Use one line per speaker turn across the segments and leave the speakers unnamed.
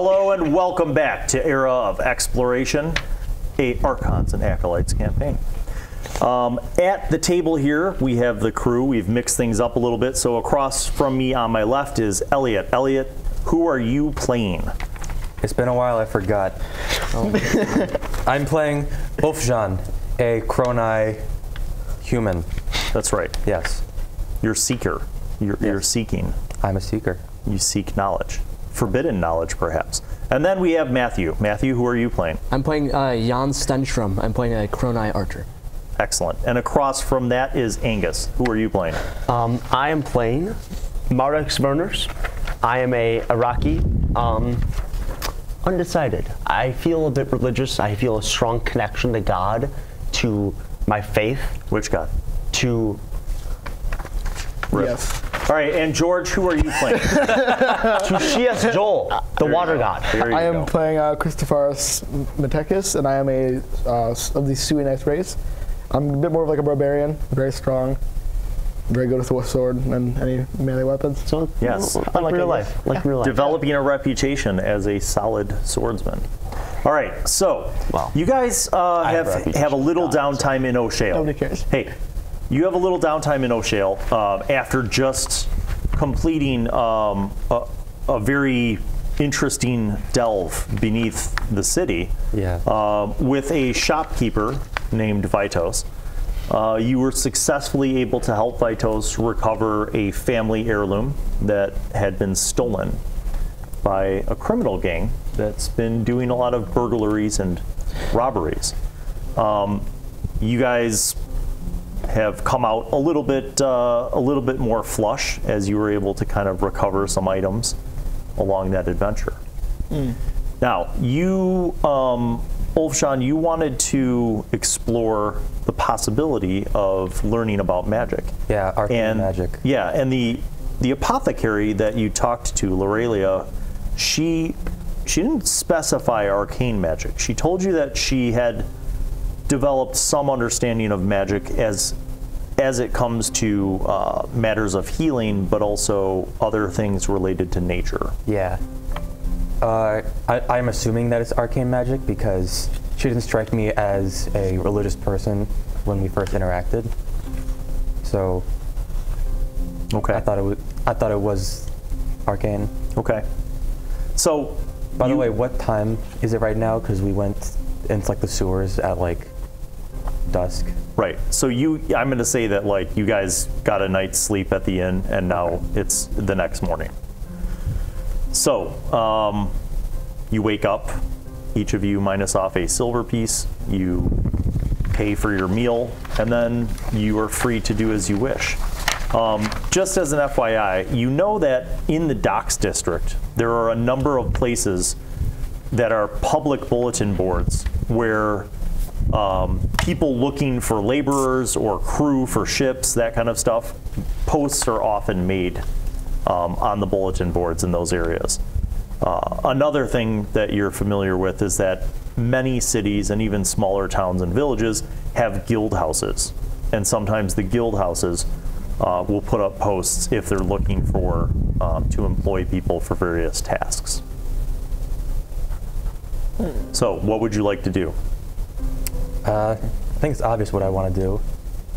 Hello and welcome back to Era of Exploration, a Archons and Acolytes campaign. At the table here, we have the crew. We've mixed things up a little bit. So across from me on my left is Elliott. Elliott, who are you playing?
It's been a while, I forgot. I'm playing Ulfjun, a Kroni human.
That's right.
Yes.
You're seeker. You're seeking.
I'm a seeker.
You seek knowledge. Forbidden knowledge, perhaps. And then we have Matthew. Matthew, who are you playing?
I'm playing Jan Stenstrom. I'm playing a Kroni archer.
Excellent. And across from that is Angus. Who are you playing?
I am playing Marex Burners. I am a Araki. Undecided. I feel a bit religious. I feel a strong connection to God, to my faith.
Which God?
To...
Rip.
Yes.
All right, and George, who are you playing?
To Shias Joel, the water god.
I am playing Cristofaris Metekis, and I am of the Suenis race. I'm a bit more of like a barbarian, very strong, very good with a sword and any melee weapons.
So,
yes,
like real life. Like real life.
Developing a reputation as a solid swordsman. All right, so you guys have a little downtime in O'Shale.
Nobody cares.
Hey, you have a little downtime in O'Shale after just completing a very interesting delve beneath the city with a shopkeeper named Vitos. You were successfully able to help Vitos recover a family heirloom that had been stolen by a criminal gang that's been doing a lot of burglaries and robberies. You guys have come out a little bit more flush as you were able to kind of recover some items along that adventure. Now, you, Ulfjun, you wanted to explore the possibility of learning about magic.
Yeah, arcane magic.
Yeah, and the apothecary that you talked to, Lorelia, she didn't specify arcane magic. She told you that she had developed some understanding of magic as it comes to matters of healing, but also other things related to nature.
Yeah. I'm assuming that it's arcane magic because she didn't strike me as a religious person when we first interacted. So
okay,
I thought it was arcane. Okay.
So
by the way, what time is it right now? Because we went into like the sewers at like dusk.
Right. So I'm going to say that like you guys got a night's sleep at the inn, and now it's the next morning. So you wake up, each of you minus off a silver piece. You pay for your meal, and then you are free to do as you wish. Just as an FYI, you know that in the Docks District, there are a number of places that are public bulletin boards where people looking for laborers or crew for ships, that kind of stuff, posts are often made on the bulletin boards in those areas. Another thing that you're familiar with is that many cities and even smaller towns and villages have guild houses. And sometimes the guild houses will put up posts if they're looking for to employ people for various tasks. So what would you like to do?
I think it's obvious what I want to do.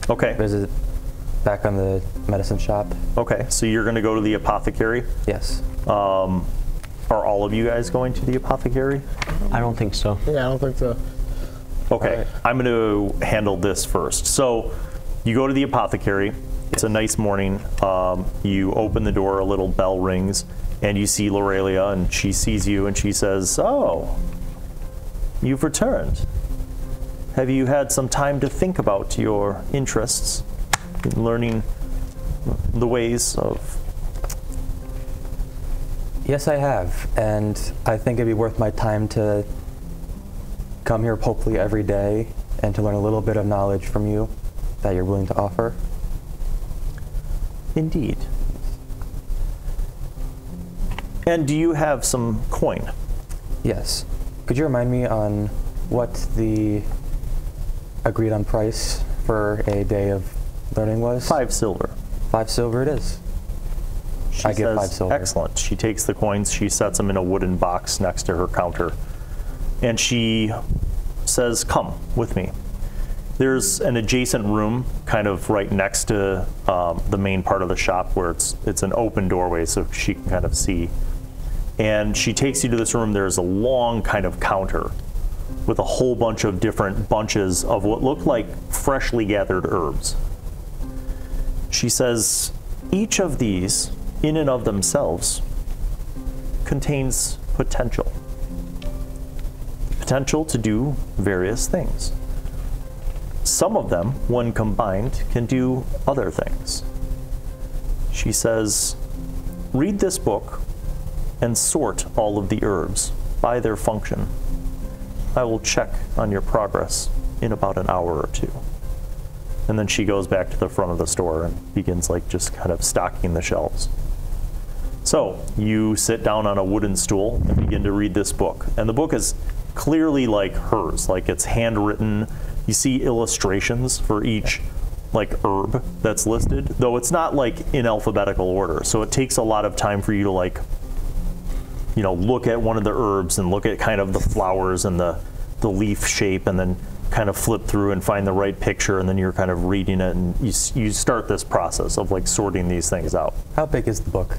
Okay.
Visit back on the medicine shop.
Okay, so you're going to go to the apothecary?
Yes.
Are all of you guys going to the apothecary?
I don't think so.
Yeah, I don't think so.
Okay, right. I'm going to handle this first. So you go to the apothecary. It's a nice morning. You open the door, a little bell rings, and you see Lorelia, and she sees you, and she says, "Oh, you've returned. Have you had some time to think about your interests in learning the ways of..."
Yes, I have, and I think it'd be worth my time to come here hopefully every day and to learn a little bit of knowledge from you that you're willing to offer.
Indeed. And do you have some coin?
Yes. Could you remind me on what the agreed on price for a day of learning was?
5 silver.
5 silver it is. I give 5 silver.
Excellent. She takes the coins, she sets them in a wooden box next to her counter, and she says, come with me. There's an adjacent room kind of right next to the main part of the shop where it's an open doorway so she can kind of see. And she takes you to this room. There's a long kind of counter with a whole bunch of different bunches of what look like freshly gathered herbs. She says, each of these, in and of themselves, contains potential. Potential to do various things. Some of them, when combined, can do other things. She says, read this book and sort all of the herbs by their function. I will check on your progress in about an hour or 2. And then she goes back to the front of the store and begins like just kind of stocking the shelves. So you sit down on a wooden stool and begin to read this book. And the book is clearly like hers, like it's handwritten. You see illustrations for each like herb that's listed, though it's not like in alphabetical order. So it takes a lot of time for you to like, you know, look at one of the herbs and look at kind of the flowers and the leaf shape, and then kind of flip through and find the right picture, and then you're kind of reading it, and you start this process of like sorting these things out.
How big is the book?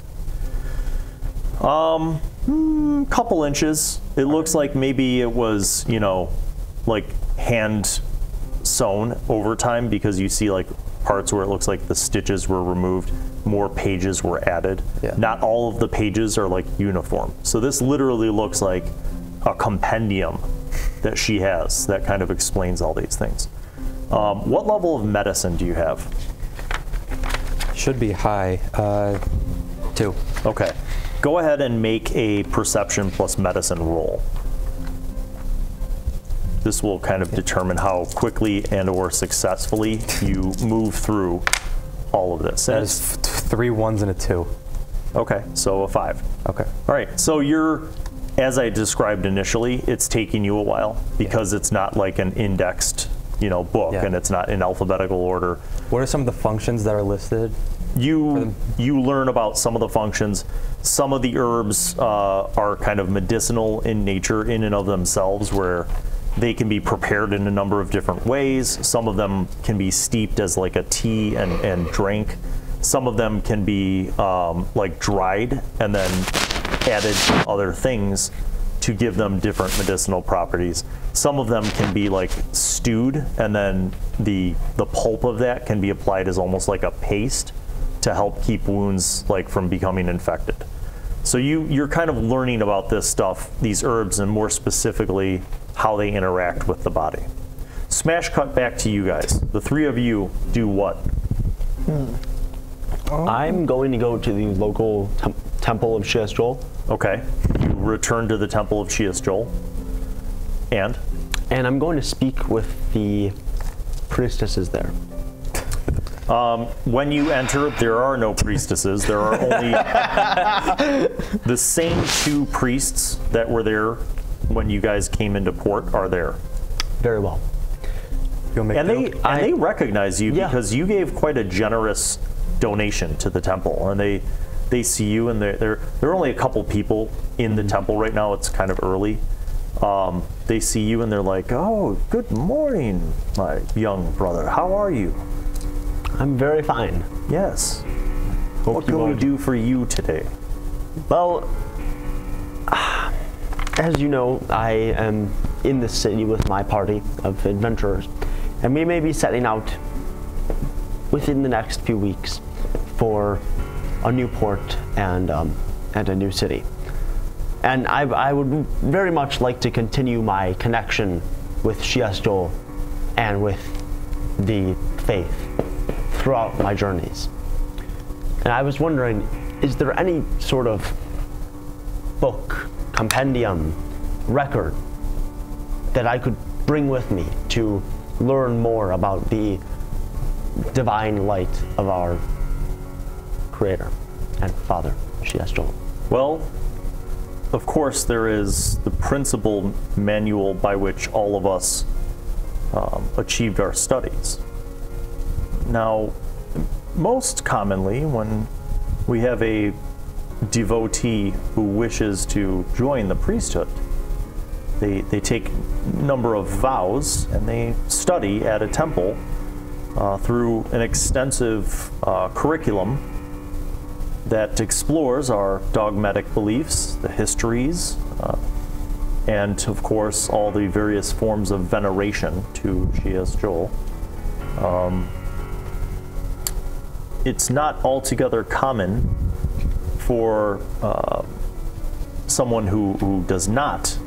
Couple inches. It looks like maybe it was, you know, like hand sewn over time, because you see like parts where it looks like the stitches were removed, more pages were added.
Yeah.
Not all of the pages are like uniform. So this literally looks like a compendium that she has that kind of explains all these things. What level of medicine do you have?
Should be high. 2.
Okay. Go ahead and make a perception plus medicine roll. This will kind of determine how quickly and or successfully you move through all of this.
That is 3 1s and a 2.
Okay, so a 5.
Okay.
All right, so you're, as I described initially, it's taking you a while because it's not like an indexed, you know, book, and it's not in alphabetical order.
What are some of the functions that are listed?
You learn about some of the functions. Some of the herbs are kind of medicinal in nature in and of themselves, where they can be prepared in a number of different ways. Some of them can be steeped as like a tea and drank. Some of them can be like dried and then added to other things to give them different medicinal properties. Some of them can be like stewed, and then the pulp of that can be applied as almost like a paste to help keep wounds like from becoming infected. So you're kind of learning about this stuff, these herbs, and more specifically how they interact with the body. Smash cut back to you guys. The 3 of you do what?
I'm going to go to the local temple of Shiasjol.
Okay. You return to the temple of Shiasjol. And
I'm going to speak with the priestesses there.
When you enter, there are no priestesses. There are only the same 2 priests that were there when you guys came into port are there.
Very well.
And they recognize you because you gave quite a generous donation to the temple, and they see you, and there are only a couple people in the temple right now. It's kind of early. They see you and they're like, "Oh, good morning, my young brother. How are you?"
I'm very fine.
Yes. What can we do for you today?
Well, as you know, I am in the city with my party of adventurers, and we may be setting out within the next few weeks for a new port and a new city. And I would very much like to continue my connection with Shiasjol and with the faith throughout my journeys. And I was wondering, is there any sort of book, compendium, record that I could bring with me to learn more about the divine light of our Creator and Father, Shiasjol?
Well, of course, there is the principal manual by which all of us achieved our studies. Now, most commonly, when we have a devotee who wishes to join the priesthood. They take a number of vows and they study at a temple through an extensive curriculum that explores our dogmatic beliefs, the histories, and of course all the various forms of veneration to Shias Joel. It's not altogether common for someone who does not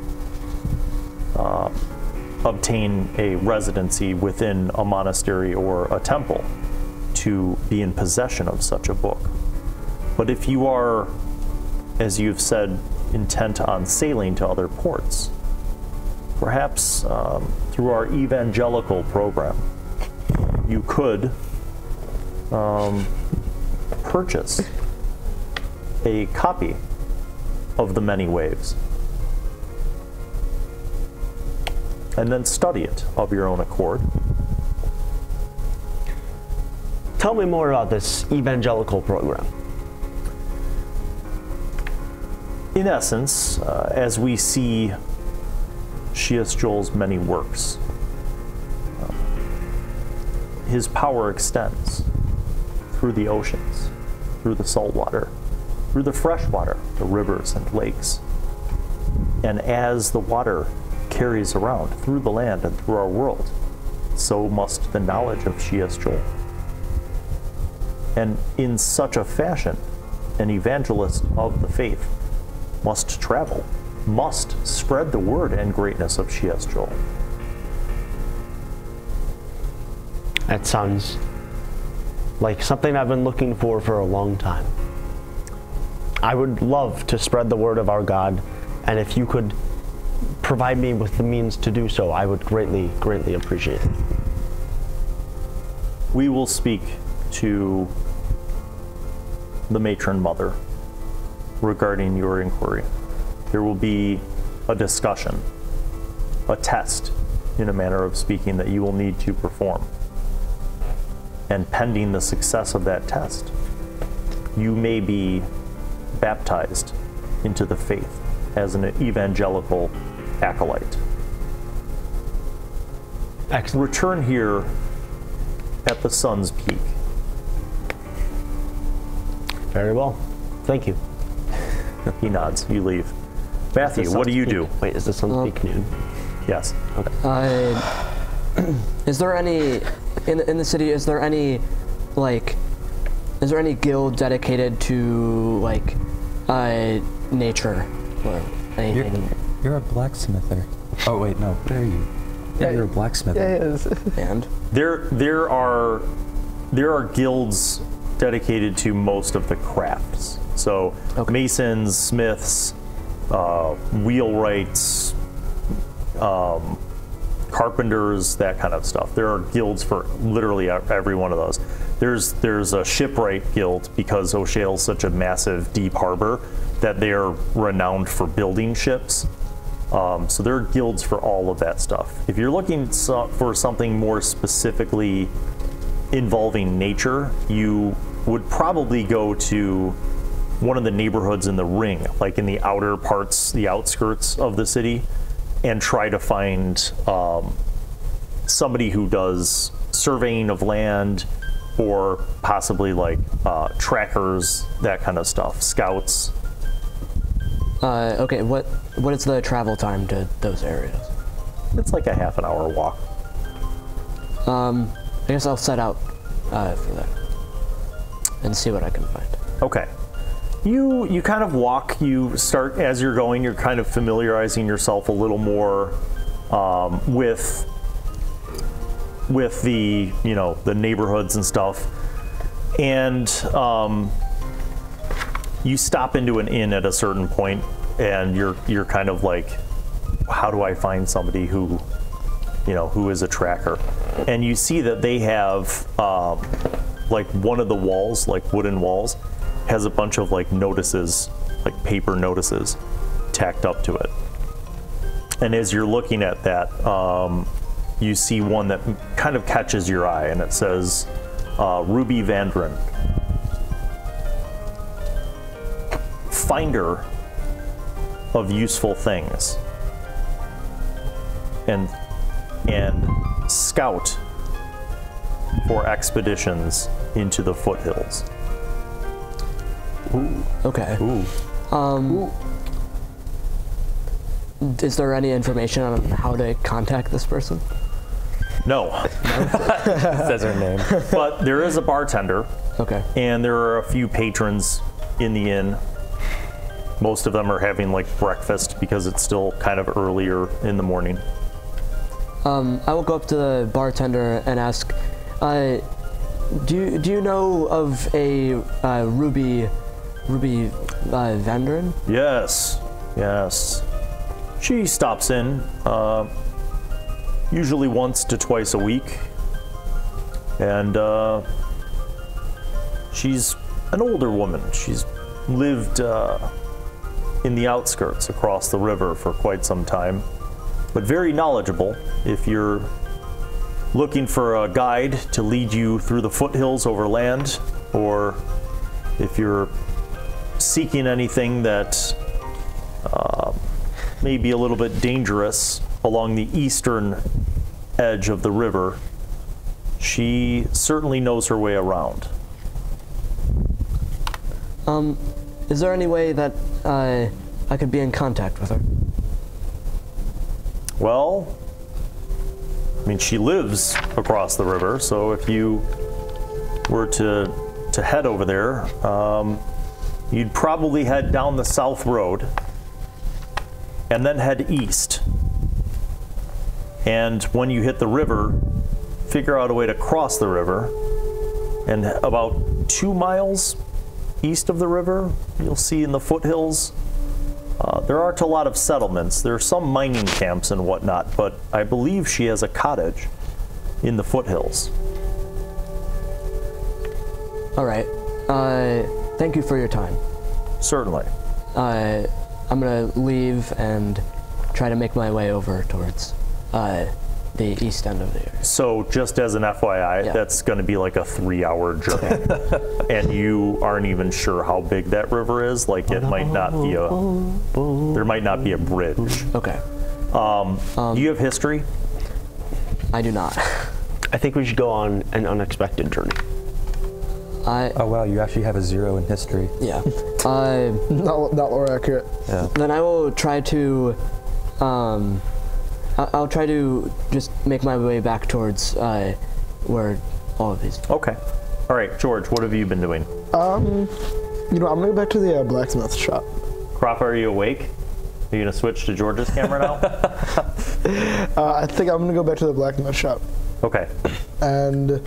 obtain a residency within a monastery or a temple to be in possession of such a book. But if you are, as you've said, intent on sailing to other ports, perhaps through our evangelical program, you could purchase a copy of The Many Waves and then study it of your own accord.
Tell me more about this evangelical program.
In essence, as we see Shias Joel's many works, his power extends through the oceans, through the salt water, through the fresh water, the rivers and lakes. And as the water carries around through the land and through our world, so must the knowledge of Shias Joel. And in such a fashion, an evangelist of the faith must travel, must spread the word and greatness of Shias Joel.
That sounds like something I've been looking for a long time. I would love to spread the word of our God, and if you could provide me with the means to do so, I would greatly, greatly appreciate it.
We will speak to the matron mother regarding your inquiry. There will be a discussion, a test, in a manner of speaking, that you will need to perform. And pending the success of that test, you may be baptized into the faith as an evangelical acolyte.
Excellent.
Return here at the sun's peak.
Very well. Thank you.
He nods. You leave. Matthew, what do you do?
Wait, is the sun's peak noon?
Yes.
Okay.
Is there any in the city? Is there any guild dedicated to nature or anything?
You're a blacksmither. Oh wait, no. Where are you? Yeah, you're a blacksmither.
Yeah, he is.
And
There are guilds dedicated to most of the crafts. So masons, smiths, wheelwrights, carpenters, that kind of stuff. There are guilds for literally every one of those. There's a shipwright guild because O'Shea's such a massive deep harbor that they're renowned for building ships. So there are guilds for all of that stuff. If you're looking for something more specifically involving nature, you would probably go to one of the neighborhoods in the ring, like in the outer parts, the outskirts of the city, and try to find somebody who does surveying of land, or possibly trackers, that kind of stuff, scouts.
okay, what is the travel time to those areas?
It's like a half an hour walk.
I guess I'll set out for that and see what I can find.
Okay. You kind of walk, you start, as you're going, you're kind of familiarizing yourself a little more with the, the neighborhoods and stuff. And you stop into an inn at a certain point, and you're kind of like, how do I find somebody who is a tracker? And you see that they have one of the walls, wooden walls, has a bunch of notices, paper notices tacked up to it. And as you're looking at that, you see one that kind of catches your eye, and it says Ruby Vandren. finder of useful things and scout for expeditions into the foothills.
Ooh. Okay.
Ooh.
Is there any information on how to contact this person?
No.
Says her name.
But there is a bartender.
Okay.
And there are a few patrons in the inn. Most of them are having like breakfast because it's still kind of earlier in the morning.
I will go up to the bartender and ask, do you know of a Ruby Vanderin?
Yes. She stops in usually once to twice a week, and she's an older woman. She's lived in the outskirts across the river for quite some time, but very knowledgeable. If you're looking for a guide to lead you through the foothills over land, or if you're seeking anything that may be a little bit dangerous along the eastern edge of the river, she certainly knows her way around.
Is there any way that I could be in contact with her?
Well, I mean, she lives across the river, so if you were to head over there, you'd probably head down the south road and then head east. And when you hit the river, figure out a way to cross the river, and about 2 miles east of the river, you'll see in the foothills, there aren't a lot of settlements. There are some mining camps and whatnot, but I believe she has a cottage in the foothills.
All right. Thank you for your time.
Certainly.
I'm gonna leave and try to make my way over towards the east end of the area.
So just as an FYI, that's going to be like a 3-hour journey. And you aren't even sure how big that river is. Like it might not be there might not be a bridge.
Okay.
Do you have history?
I do not.
I think we should go on an unexpected journey.
Oh wow, you actually have a 0 in history.
Yeah.
Not lore accurate.
Yeah.
Then I will try to, I'll try to just make my way back towards where all of these.
Okay. All right, George, what have you been doing?
I'm gonna go back to the blacksmith shop.
Crop, are you awake? Are you gonna switch to George's camera now?
I think I'm gonna go back to the blacksmith shop.
Okay.
And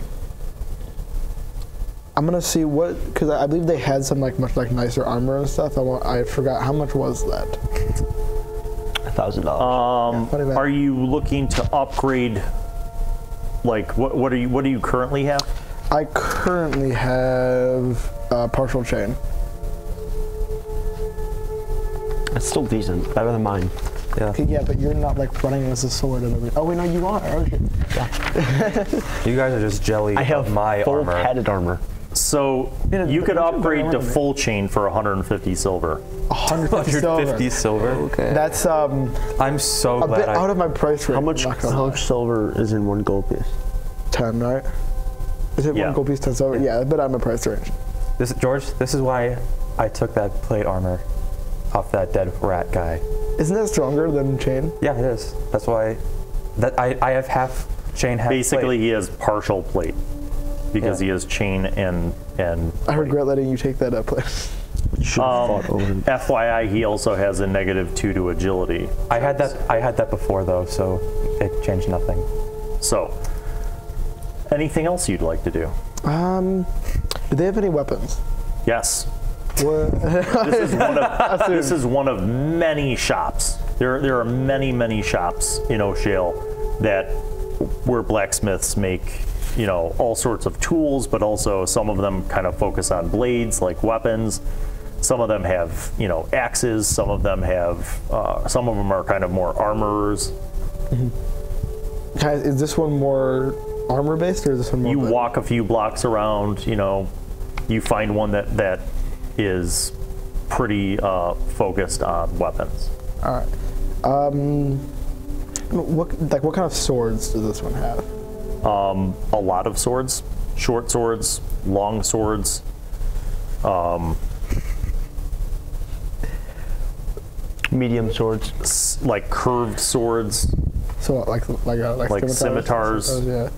I'm gonna see because I believe they had some much nicer armor and stuff. I forgot how much was that.
$1,000.
Are you looking to upgrade? Like, what do you currently have?
I currently have partial chain.
It's still decent, better than mine.
Yeah.
Okay, yeah, but you're not like running as a sword and everything. Oh wait, no, you are. Oh shit.
Yeah.
You guys are just jelly
I have
of my
full
armor.
padded armor.
So you could upgrade to full chain for 150 silver.
150
silver.
Okay.
That's
I'm so
a
glad
bit out of my price range.
How much silver is in 1 gold piece?
10, right? Is it 1 gold piece, 10 silver? Yeah, a bit out of my price range.
George, this is why I took that plate armor off that dead rat guy.
Isn't that stronger than chain?
Yeah, it is. That's why I have half chain, half
Basically,
plate.
he has partial plate because he has chain and
I regret letting you take that plate.
FYI, he also has a -2 to agility.
I had that before though, so it changed nothing.
So, anything else you'd like to do?
Do they have any weapons?
Yes.
What?
This is one of many shops. There are many shops in O'Shale where blacksmiths make, all sorts of tools, but also some of them kind of focus on blades, like weapons. Some of them have, axes. Some of them are kind of more armorers.
Mm-hmm. Guys, is this one more armor based, or is this one more?
You walk a few blocks around, you find one that is pretty focused on weapons.
All right. What kind of swords does this one have?
A lot of swords, short swords, long swords.
Medium swords,
like curved swords.
So like
scimitars.
Yeah.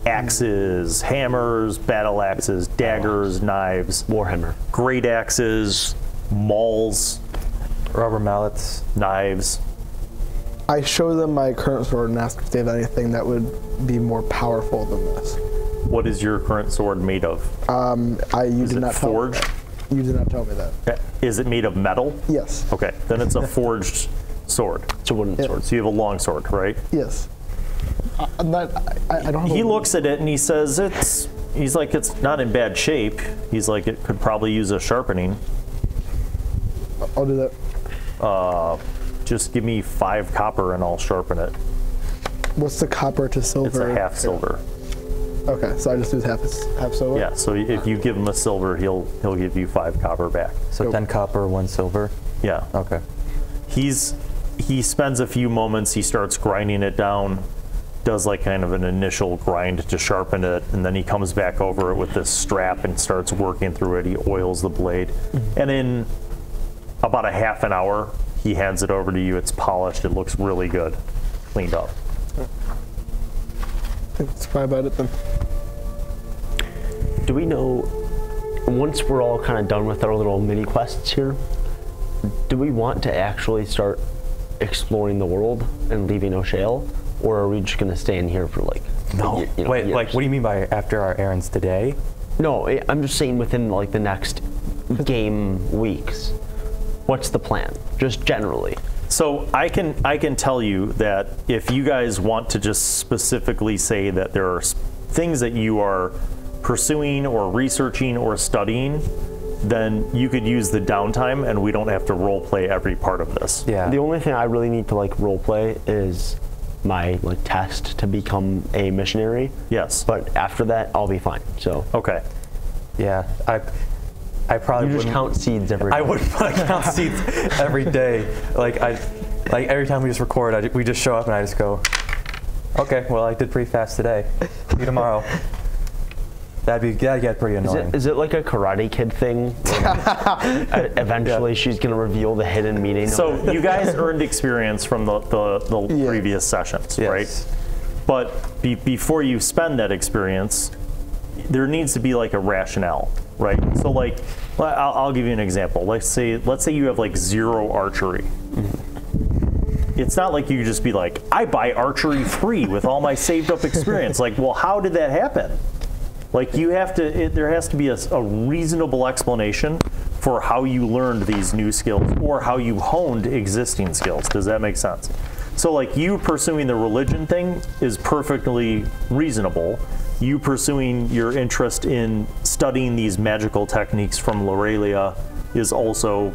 Axes, hammers, battle axes, daggers, knives,
warhammer,
great axes, mauls,
rubber mallets,
knives.
I show them my current sword and ask if they have anything that would be more powerful than this.
What is your current sword made of?
You
is
did
it
not
forged?
You did not tell me that.
Is it made of metal?
Yes.
Okay, then it's a forged sword.
It's a wooden sword.
So you have a long sword, right?
Yes. I don't have
he looks at it and he says he's like, it's not in bad shape. He's like, it could probably use a sharpening.
I'll do that.
Just give me 5 copper and I'll sharpen it.
What's the copper to silver?
It's a half silver.
Okay, so I just do half silver?
Yeah, so if you give him a silver, he'll give you 5 copper back.
So 10 copper, 1 silver?
Yeah.
Okay.
He spends a few moments, he starts grinding it down, does like kind of an initial grind to sharpen it, and then he comes back over it with this strap and starts working through it. He oils the blade. And in about a half an hour, he hands it over to you. It's polished, it looks really good, cleaned up.
I think that's probably about it then.
Do we know, once we're all kind of done with our little mini quests here, do we want to actually start exploring the world and leaving O'Shale, or are we just going to stay in here for like?
No. Wait,
years?
like, what do you mean by after our errands today?
No, I'm just saying within like the next game weeks. What's the plan, just generally?
So I can tell you that if you guys want to just specifically say that there are things that you are pursuing or researching or studying, then you could use the downtime and we don't have to role play every part of this.
Yeah.
The only thing I really need to like role play is my like test to become a missionary.
Yes.
But after that, I'll be fine. So.
Okay.
Yeah. I probably
you just count seeds every day. I
would count seeds every day. Like every time we just record, we just show up and I just go, okay, well I did pretty fast today. See you tomorrow. That'd get pretty annoying.
Is it like a Karate Kid thing? Eventually, she's gonna reveal the hidden meaning.
So you guys earned experience from the previous sessions, right? But before you spend that experience, there needs to be like a rationale, right? So like, I'll give you an example. Let's say you have like 0 archery. It's not like you just be like, I buy archery free with all my saved up experience. Like, well, how did that happen? Like you have to, there has to be a reasonable explanation for how you learned these new skills or how you honed existing skills. Does that make sense? So like you pursuing the religion thing is perfectly reasonable. You pursuing your interest in studying these magical techniques from Lorelia is also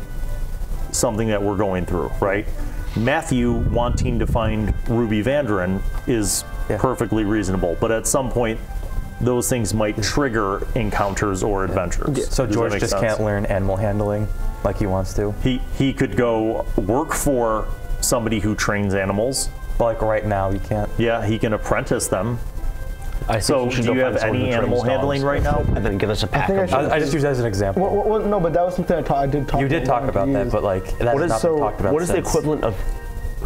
something that we're going through, right? Matthew wanting to find Ruby Vandren is perfectly reasonable, but at some point those things might trigger encounters or adventures.
So George just can't learn animal handling like he wants to?
He could go work for somebody who trains animals.
But like right now he can't?
Yeah, he can apprentice them.
So
do you have any animal handling right now?
And then give us a pack.
I just use that as an example.
Well, no, but that was something I did talk about.
You did talk about that, but like that's not been talked about.
What is the equivalent of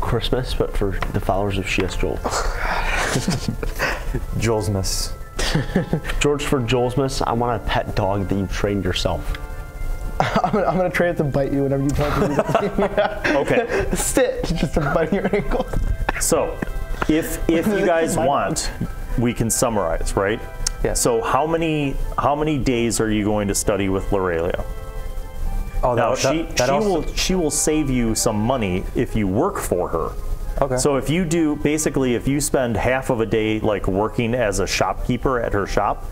Christmas, but for the followers of Shias Joel?
Joelsmas.
George, for Joelsmas, I want a pet dog that you trained yourself.
I'm gonna train it to bite you whenever you tell it to do that.
Okay.
Sit, just to bite your ankle.
So, if you guys want, we can summarize, right?
Yeah.
So how many days are you going to study with Lorelia?
Oh,
now she will save you some money if you work for her.
Okay.
So if you do, basically if you spend half of a day like working as a shopkeeper at her shop,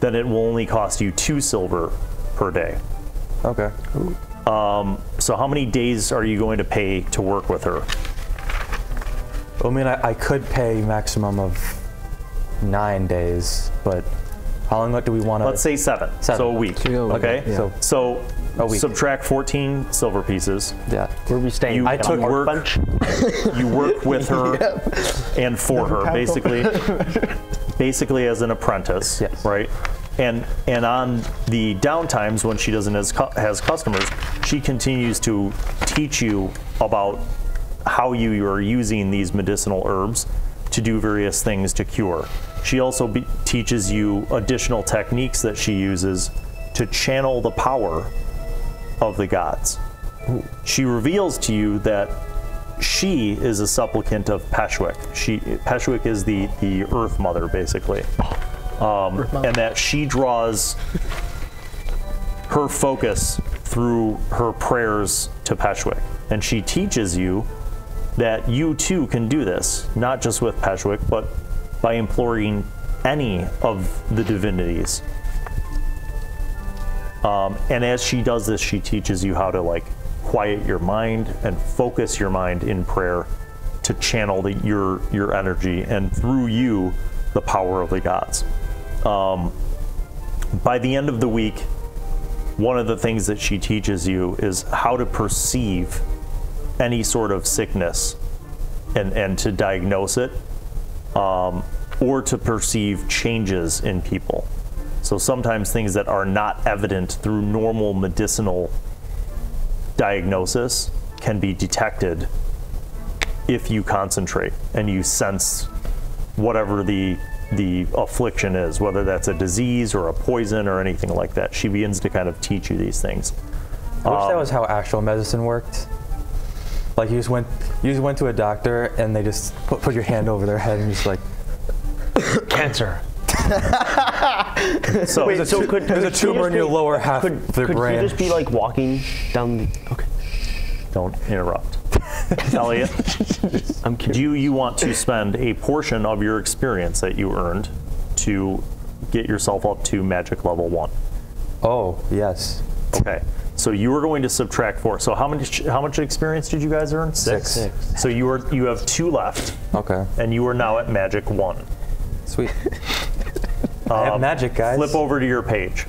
then it will only cost you 2 silver per day.
Okay.
So how many days are you going to pay to work with her?
I mean, I could pay maximum of 9 days, but how long do we want to?
Let's say 7. So a week. Okay.
Yeah.
So
A week.
subtract 14 silver pieces.
Yeah.
Where are we staying?
You,
I took
you work,
bunch.
you work with her and for her, basically as an apprentice,
Yes.
right? And on the downtimes when she doesn't has customers, she continues to teach you about how you are using these medicinal herbs to do various things to cure. She also teaches you additional techniques that she uses to channel the power of the gods. Ooh. She reveals to you that she is a supplicant of Peshwick. Peshwick is the Earth Mother, basically. And that she draws her focus through her prayers to Peshwick. And she teaches you that you too can do this, not just with Peshwick, but by imploring any of the divinities. And as she does this, she teaches you how to like quiet your mind and focus your mind in prayer to channel your energy, and through you, the power of the gods. By the end of the week, one of the things that she teaches you is how to perceive any sort of sickness and to diagnose it, or to perceive changes in people. So sometimes things that are not evident through normal medicinal diagnosis can be detected if you concentrate and you sense whatever the affliction is, whether that's a disease or a poison or anything like that. She begins to kind of teach you these things.
I wish that was how actual medicine worked. Like you just went to a doctor and they just put your hand over their head and just like cancer.
So,
wait, so
there's a tumor in your lower half of the brain.
Could you just be like walking down the... Okay.
Don't interrupt. Elliott,
I'm curious.
do you want to spend a portion of your experience that you earned to get yourself up to magic level 1?
Oh, yes.
Okay. So you are going to subtract 4. So how much experience did you guys earn? 6. So you have 2 left.
Okay.
And you are now at magic 1.
Sweet. I have magic, guys.
Flip over to your page.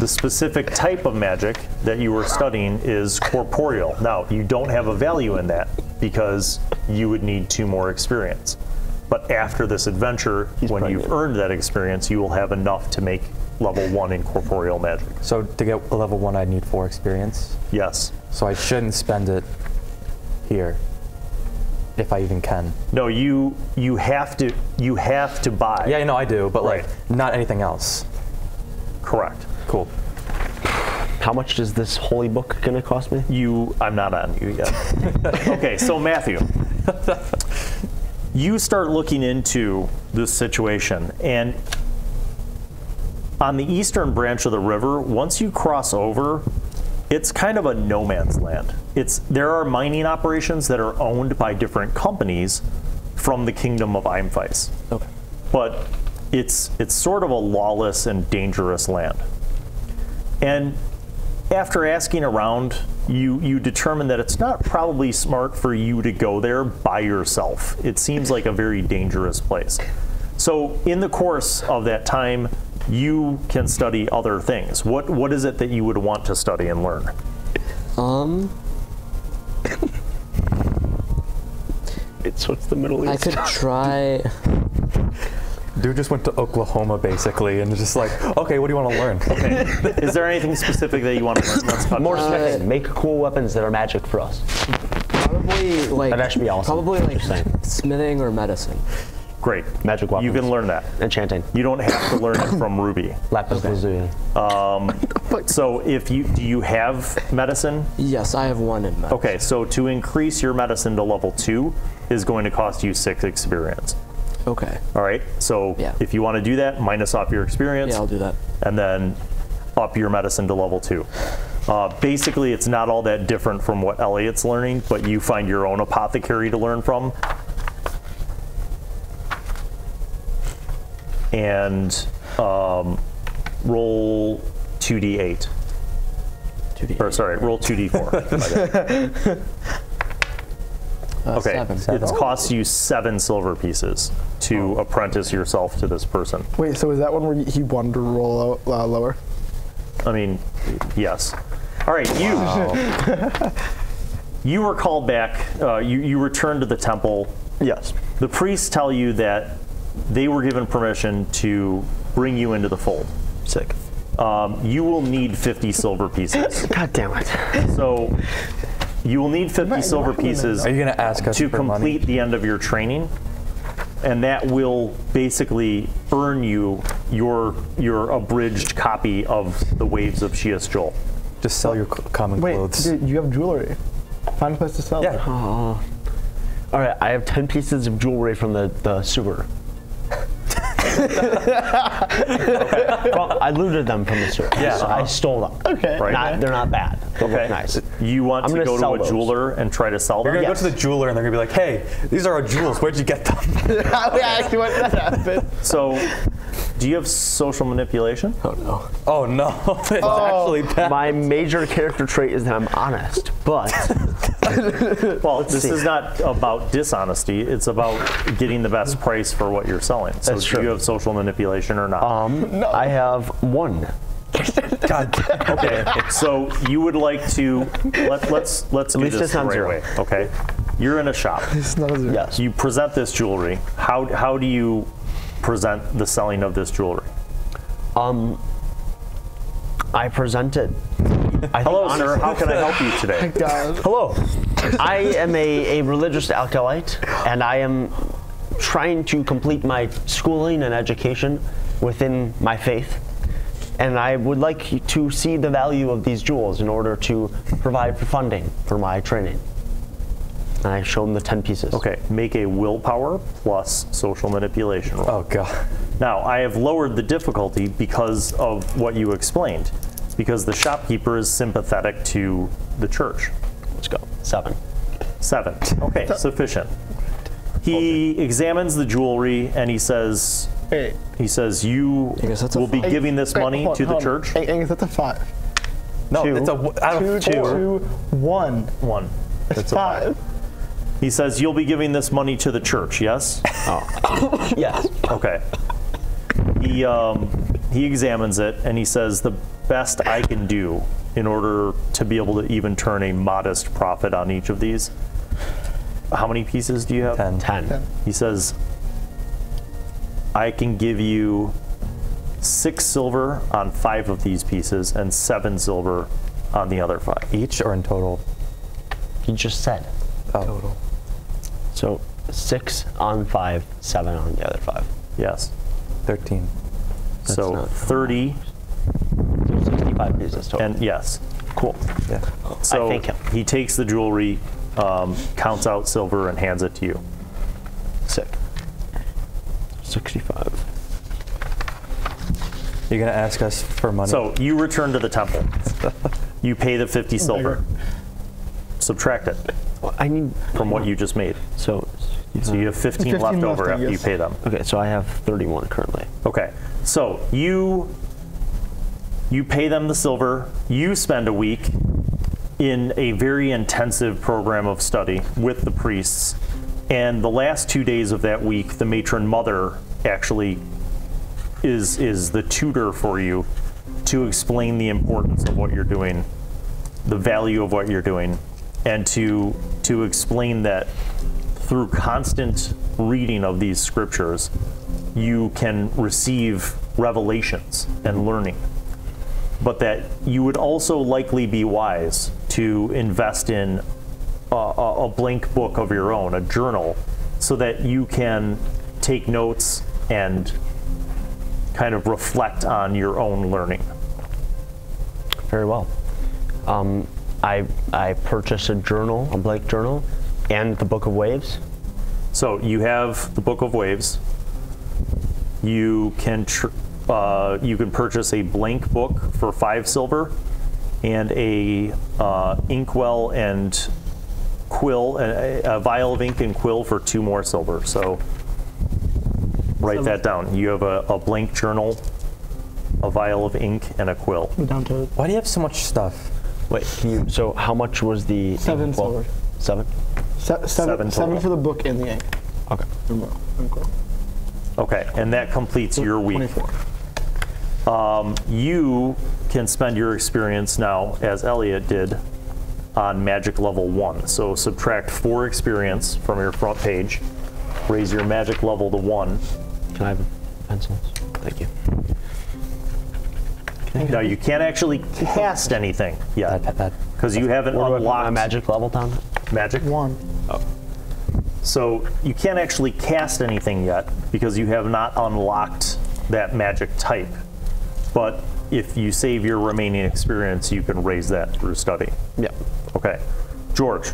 The specific type of magic that you were studying is corporeal. Now, you don't have a value in that because you would need 2 more experience. But after this adventure, when you've earned that experience, you will have enough to make level 1 in corporeal magic.
So to get a level 1, I'd need 4 experience?
Yes.
So I shouldn't spend it here, if I even can.
No, you have to buy.
Yeah, no, I do, but
Right.
like not anything else.
Correct.
Cool.
How much is this holy book gonna cost me?
I'm not on you yet. Okay, so Matthew, you start looking into this situation, and on the eastern branch of the river, once you cross over, it's kind of a no man's land. There are mining operations that are owned by different companies from the kingdom of Eimfeis.
Okay.
But it's sort of a lawless and dangerous land. And after asking around, you determine that it's not probably smart for you to go there by yourself. It seems like a very dangerous place. So in the course of that time, you can study other things. What is it that you would want to study and learn?
So it's the Middle East.
I could try.
Dude just went to Oklahoma basically and just like, okay, what do you want to learn?
Okay. Is there anything specific that you want to learn? Let's cut
More smithing. Make cool weapons that are magic for us.
Probably like.
That should be awesome.
Probably like smithing or medicine.
Great.
Magic weapons.
You can learn that.
Enchanting.
You don't have to learn it from Ruby.
Lapis lazuli.
So do you have medicine?
Yes, I have 1 in medicine.
Okay, so to increase your medicine to level 2 is going to cost you 6 experience.
Okay.
All right, so
Yeah.
if you want to do that, minus off your experience.
Yeah, I'll do that.
And then up your medicine to level 2. Basically, it's not all that different from what Elliott's learning, but you find your own apothecary to learn from. And roll 2d8.
2D8.
Or sorry, roll 2d4. Okay,
7.
it costs you 7 silver pieces to apprentice yourself to this person.
Wait, so is that one where he wanted to roll lower?
I mean, yes. All right, you were called back. You returned to the temple.
Yes.
The priests tell you that they were given permission to bring you into the fold.
Sick.
You will need 50 silver pieces.
God damn it.
So you will need 50 silver pieces
Are you going to ask us
to
for
complete
money?
the end of your training, and that will basically earn you your abridged copy of the Waves of Shias Joel.
Just sell your common
Wait,
clothes.
dude, you have jewelry. Find a place to sell it.
Yeah.
All right, I have 10 pieces of jewelry from the sewer. Well, I looted them from the sewer.
Yeah.
So I stole them.
Okay.
Right.
They're not bad. They look nice.
You want
I'm
to
gonna
go to
sell
a
those.
jeweler and try to sell them?
You're going to
Yes.
go to the jeweler and they're going to be like, hey, these are our jewels. Where'd you get them?
Yeah, actually, what that happened?
So, do you have social manipulation?
Oh no.
Oh, no. It's actually bad.
My major character trait is that I'm honest, but
Well, this
see.
is not about dishonesty. It's about getting the best price for what you're selling. So,
That's
do
true.
you have social manipulation or not?
I have one.
God.
Okay. So you would like to let's do
least
this
it's
the
not
right
zero.
way. Okay. You're in a shop.
It's not a zero.
Yes.
You present this jewelry. How do you present the selling of this jewelry?
I present it.
Hello, sir. How can I help you today?
God.
Hello. I am a religious acolyte, and I am trying to complete my schooling and education within my faith. And I would like to see the value of these jewels in order to provide for funding for my training. And I show them the 10 pieces.
Okay. Make a willpower plus social manipulation roll.
Oh, God.
Now, I have lowered the difficulty because of what you explained, because the shopkeeper is sympathetic to the church.
Let's go. 7.
7. Okay, sufficient. He examines the jewelry and he says,
Hey,
you
guess that's a
will be
five.
giving this money to the church?
Hey, Angus, that's a 5.
No,
Two.
it's a... out of
2, 1.
1.
It's 5.
He says, you'll be giving this money to the church, yes?
Yes.
Okay. He examines it and he says, the best I can do in order to be able to even turn a modest profit on each of these. How many pieces do you have?
10.
10.
He says, I can give you 6 silver on 5 of these pieces and 7 silver on the other 5.
Each or in total?
He just said.
Oh. Total.
So 6 on 5, 7 on the other 5.
Yes.
13.
So
not
30
65 pieces total.
and yes.
Cool.
Yeah.
So
thank him.
he takes the jewelry, counts out silver and hands it to you.
Sick. 65.
You're going to ask us for money?
So you return to the temple. You pay the 50 silver. Subtract it
Well, I need
from what you just made.
so
So you have 15 left
15
over
left,
after you
yes.
pay them.
okay. So I have 31 currently.
Okay, so you pay them the silver. You spend a week in a very intensive program of study with the priests, and the last 2 days of that week, the matron mother actually is the tutor for you to explain the importance of what you're doing, the value of what you're doing, and to explain that through constant reading of these scriptures, you can receive revelations and learning. But that you would also likely be wise to invest in a blank book of your own, a journal, so that you can take notes and kind of reflect on your own learning.
Very well. I purchased a journal, a blank journal, and the Book of Waves.
So you have the Book of Waves. You can purchase a blank book for 5 silver, and a inkwell and quill, a vial of ink and quill for 2 more silver. So write that down. You have a blank journal, a vial of ink, and a quill.
Down to
Why do you have so much stuff?
Wait, can you? So how much was the
7 silver.
7.
7
7
total.
for the book and the ink.
Okay.
Okay, and that completes your week.
24.
You can spend your experience now, as Elliott did, on magic level 1. So subtract 4 experience from your front page, raise your magic level to 1.
Can I have pencils? Thank you.
Now you can't actually cast anything yet, because you haven't unlocked
my magic level down.
magic.
1.
So you can't actually cast anything yet, because you have not unlocked that magic type. But if you save your remaining experience, you can raise that through study.
Yeah.
Okay. George.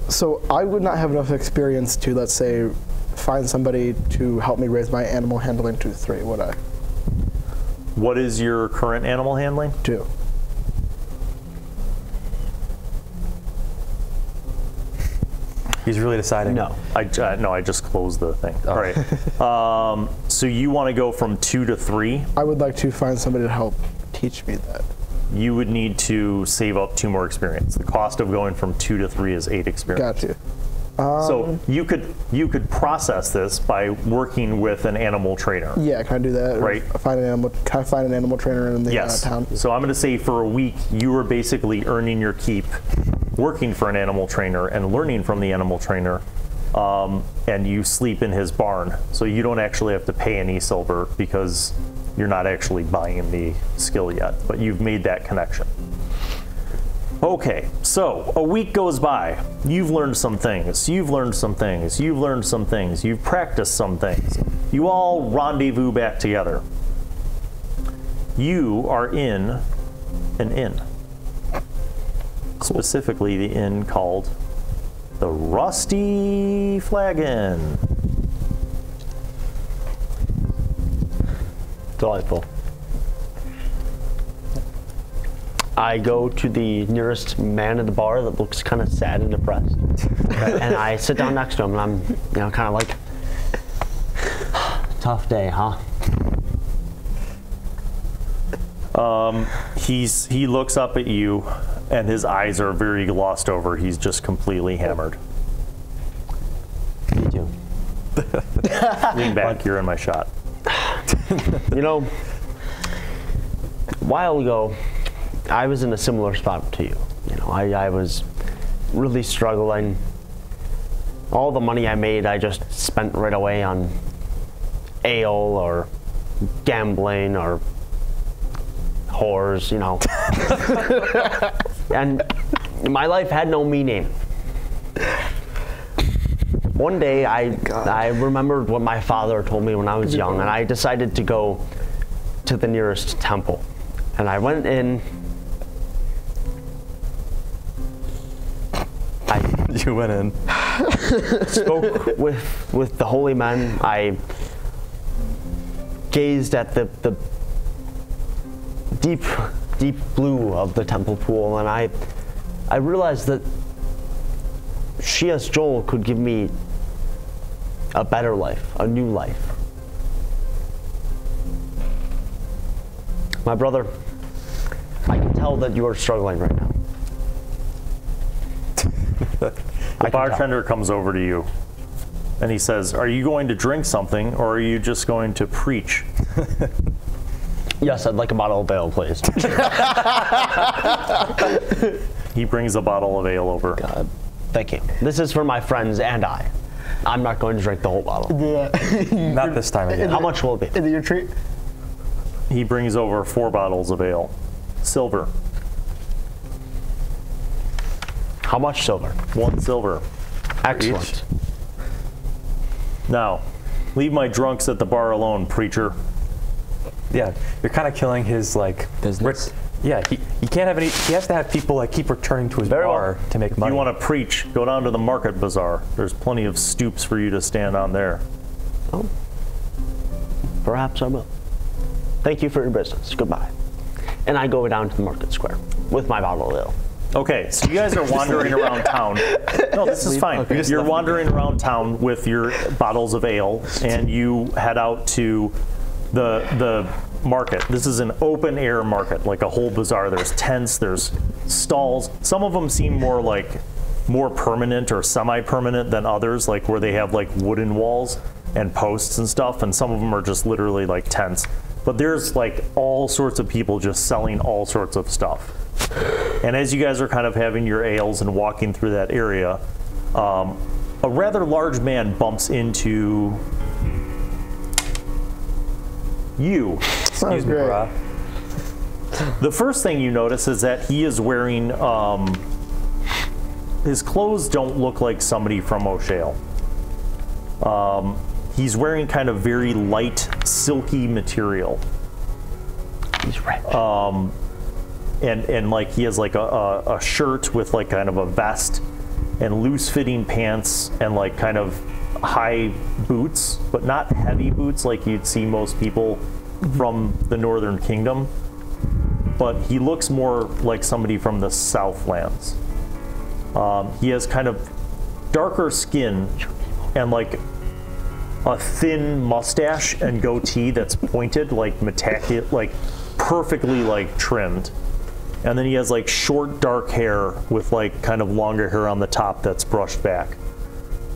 So I would not have enough experience to, let's say, find somebody to help me raise my animal handling to 3, would I?
What is your current animal handling?
2.
He's really deciding.
No.
No, I just closed the thing. All right. So you want to go from 2 to 3?
I would like to find somebody to help teach me that.
You would need to save up 2 more experience. The cost of going from 2 to 3 is 8 experience.
Got you.
So you could process this by working with an animal trainer.
Yeah, can I do that?
Right.
Can I find an animal trainer in the
Yes.
town?
So I'm going to say for a week you were basically earning your keep, working for an animal trainer and learning from the animal trainer, and you sleep in his barn. So you don't actually have to pay any silver because you're not actually buying the skill yet, but you've made that connection. Okay, so a week goes by. You've learned some things. You've learned some things. You've learned some things. You've practiced some things. You all rendezvous back together. You are in an inn. Specifically the inn called the Rusty Flagon.
Delightful. I go to the nearest man at the bar that looks kind of sad and depressed, and I sit down next to him, and I'm, kind of like, tough day, huh?
He looks up at you, and his eyes are very glossed over. He's just completely hammered.
Me too.
Lean back. You're in my shot.
A while ago, I was in a similar spot to you. I was really struggling. All the money I made, I just spent right away on ale or gambling or whores, And my life had no meaning. One day, I remembered what my father told me when I was young, and I decided to go to the nearest temple. And I went in.
You went in.
Spoke with the holy men. I gazed at the deep blue of the temple pool, and I realized that she as Joel could give me a better life, a new life. My brother, I can tell that you are struggling right now.
The bartender comes over to you and he says, "Are you going to drink something or are you just going to preach?"
Yes, I'd like a bottle of ale, please.
He brings a bottle of ale over.
God, thank you. This is for my friends and I. I'm not going to drink the whole bottle.
Not this time again.
How much will it be?
Is it your treat?
He brings over 4 bottles of ale. Silver.
How much silver?
1 silver.
Excellent.
Now, leave my drunks at the bar alone, preacher.
Yeah, you're kind of killing his
business.
Yeah, he can't have any. He has to have people keep returning to his bar to make money.
If you want to preach, go down to the market bazaar. There's plenty of stoops for you to stand on there.
Oh, perhaps I will. Thank you for your business. Goodbye. And I go down to the market square with my bottle of ale.
Okay, so you guys are wandering around town. No, this is fine.
Okay.
You're wandering around town with your bottles of ale, and you head out to the market. This is an open air market, like a whole bazaar. There's tents, there's stalls. Some of them seem more permanent or semi-permanent than others, like where they have wooden walls and posts and stuff, and some of them are just literally tents. but there's like all sorts of people just selling all sorts of stuff. And as you guys are kind of having your ales and walking through that area, a rather large man bumps into you.
Sounds great.
The first thing you notice is that he is wearing, his clothes don't look like somebody from O'Shale. He's wearing kind of very light, silky material.
He's rich.
And like he has like a shirt with like kind of a vest and loose fitting pants and like kind of high boots, but not heavy boots like you'd see most people from the Northern Kingdom. But he looks more like somebody from the Southlands. He has kind of darker skin and like a thin mustache and goatee that's pointed, like like perfectly like trimmed. And then he has like short dark hair with like kind of longer hair on the top that's brushed back.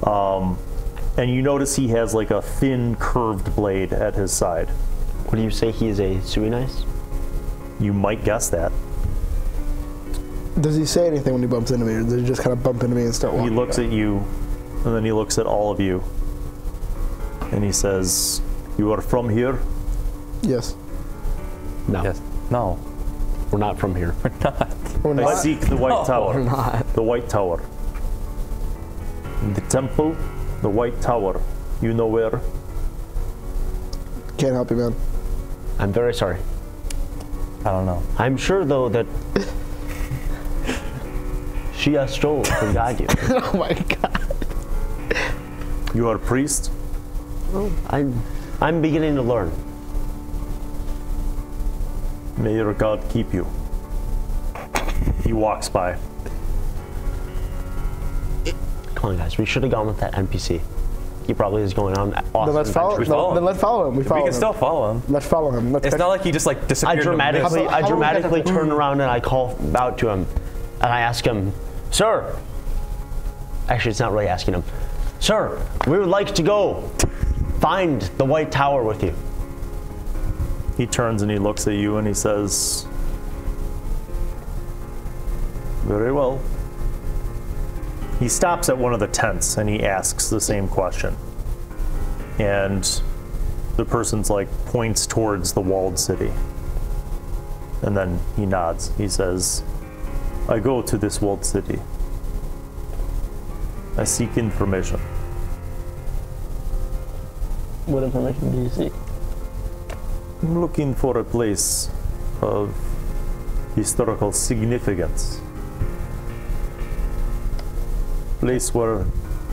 And you notice he has like a thin curved blade at his side.
What do you say, he is a Suenis?
You might guess that.
Does he say anything when he bumps into me, or does he just kind of bump into me and start walking?
He looks at you, and then he looks at all of you, and he says, "You are from here?"
Yes.
No.
Yes. No.
We're not from here.
We're
I
not.
seek the White Tower.
Or not.
The White Tower. The temple, the White Tower. You know where?
Can't help you, man.
I'm very sorry.
I don't know.
I'm sure, though, that she has stole can guide you.
Oh my god.
You are a priest?
I'm beginning to learn.
May your God keep you. He walks by.
Come on, guys. We should have gone with that NPC. He probably is going on awesome
Then let's follow.
adventures.
follow
Then
him.
let's follow him. We follow
We
him.
can still follow him.
Let's follow him. Let's
It's
catch-
not like he just like
I
disappeared. in the mist.
dramatically turn around and I call out to him, and I ask him, "Sir." Actually, it's not really asking him. "Sir, we would like to go find the White Tower with you."
He turns and he looks at you and he says, "Very well." He stops at one of the tents and he asks the same question. And the person's like points towards the walled city. And then he nods. He says, "I go to this walled city. I seek information."
What information do you seek?
I'm looking for a place of historical significance. Place where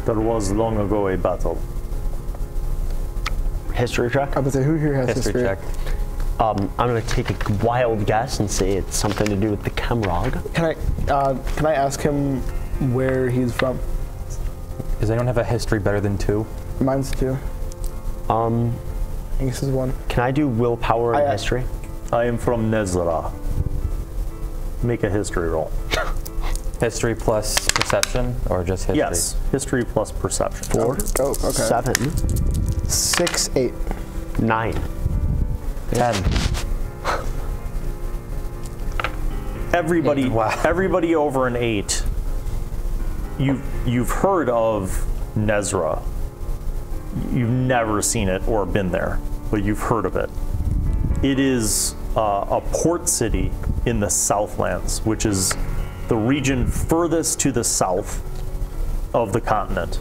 there was long ago a battle.
History check.
I would say, who here has
History check.
I'm going to take a wild guess and say it's something to do with the Kemrog.
Can I ask him where he's from?
Does anyone have a history better than 2?
Mine's 2. Angus is 1.
Can I do willpower and history?
I am from Nezra. Make a history roll.
History plus perception, or just history?
Yes, history plus perception.
4,
Oh, okay.
7,
6, 8.
9.
10.
Everybody,
Wow.
everybody over an 8. You've heard of Nezra. You've never seen it or been there, but you've heard of it. It is a port city in the Southlands, which is the region furthest to the south of the continent.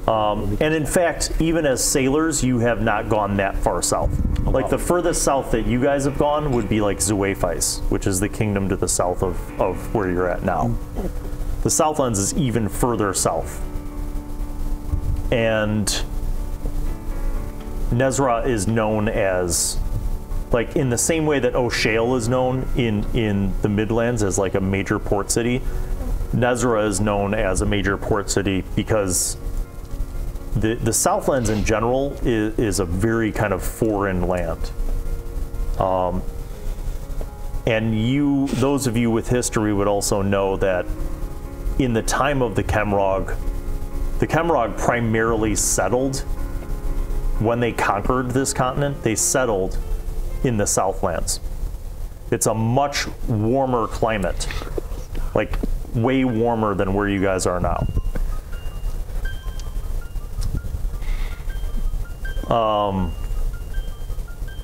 And in fact, even as sailors, you have not gone that far south. Like the furthest south that you guys have gone would be like Zuephis, which is the kingdom to the south of where you're at now. The Southlands is even further south. And Nezra is known as, like in the same way that O'Shale is known in the Midlands as like a major port city, Nezra is known as a major port city because the Southlands in general is a very kind of foreign land. And those of you with history would also know that in the time of the Kemrog primarily settled when they conquered this continent, they settled in the Southlands. It's a much warmer climate, like way warmer than where you guys are now.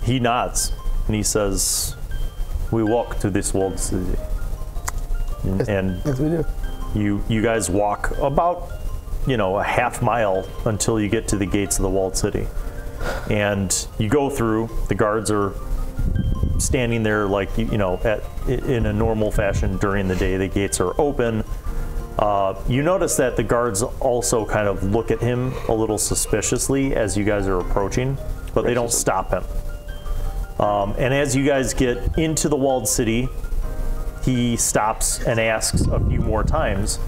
He nods and he says, "We walk to this walled city." And
Yes, we do.
you guys walk about, a half mile until you get to the gates of the walled city. And you go through, the guards are standing there like, in a normal fashion during the day. The gates are open. You notice that the guards also kind of look at him a little suspiciously as you guys are approaching, but they don't stop him. And as you guys get into the walled city, he stops and asks a few more times,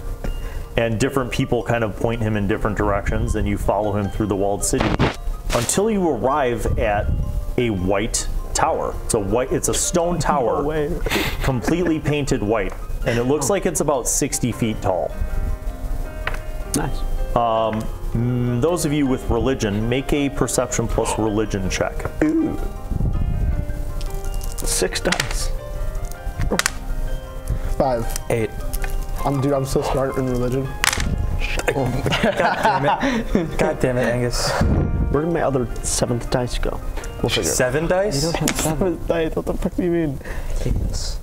and different people kind of point him in different directions, and you follow him through the walled city until you arrive at a white tower. It's a stone tower, completely painted white, and it looks like it's about 60 feet tall.
Nice.
Those of you with religion, make a perception plus religion check.
Ooh. 6 dice.
5.
8.
I'm so smart in religion.
God damn it, Angus.
Where did my other 7th dice go? We'll figure it out.
7 dice?
You don't have 7.
Dice, what the fuck do you mean?
Take this.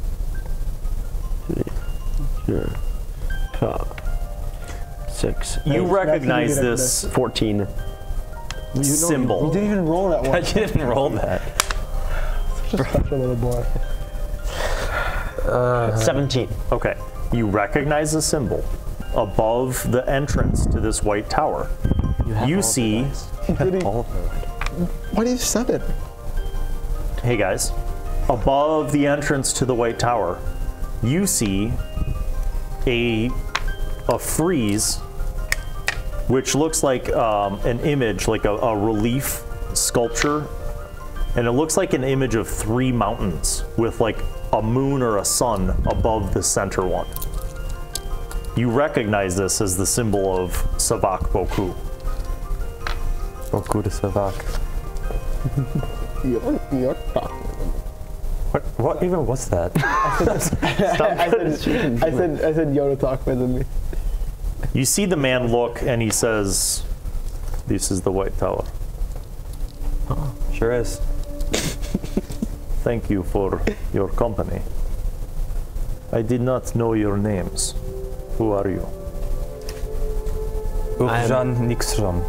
Yeah. 6.
You
Hey,
recognize
that's
this
14.
symbol.
You didn't even roll that
I
one.
didn't roll that.
Such a special little boy.
17.
Okay, you recognize the symbol above the entrance to this white tower. You see,
Why do you 7?
hey guys, above the entrance to the white tower, you see a frieze, which looks like an image, like a relief sculpture, and it looks like an image of 3 mountains with like a moon or a sun above the center one. You recognize this as the symbol of Savak Boku.
Boku de Savak.
You're talking.
What even was that?
I said Yoda talk better than me.
You see the man look and he says, "This is the White Tower.
Sure is.
Thank you for your company. I did not know your names. Who are you?"
Ulfjun Nixram.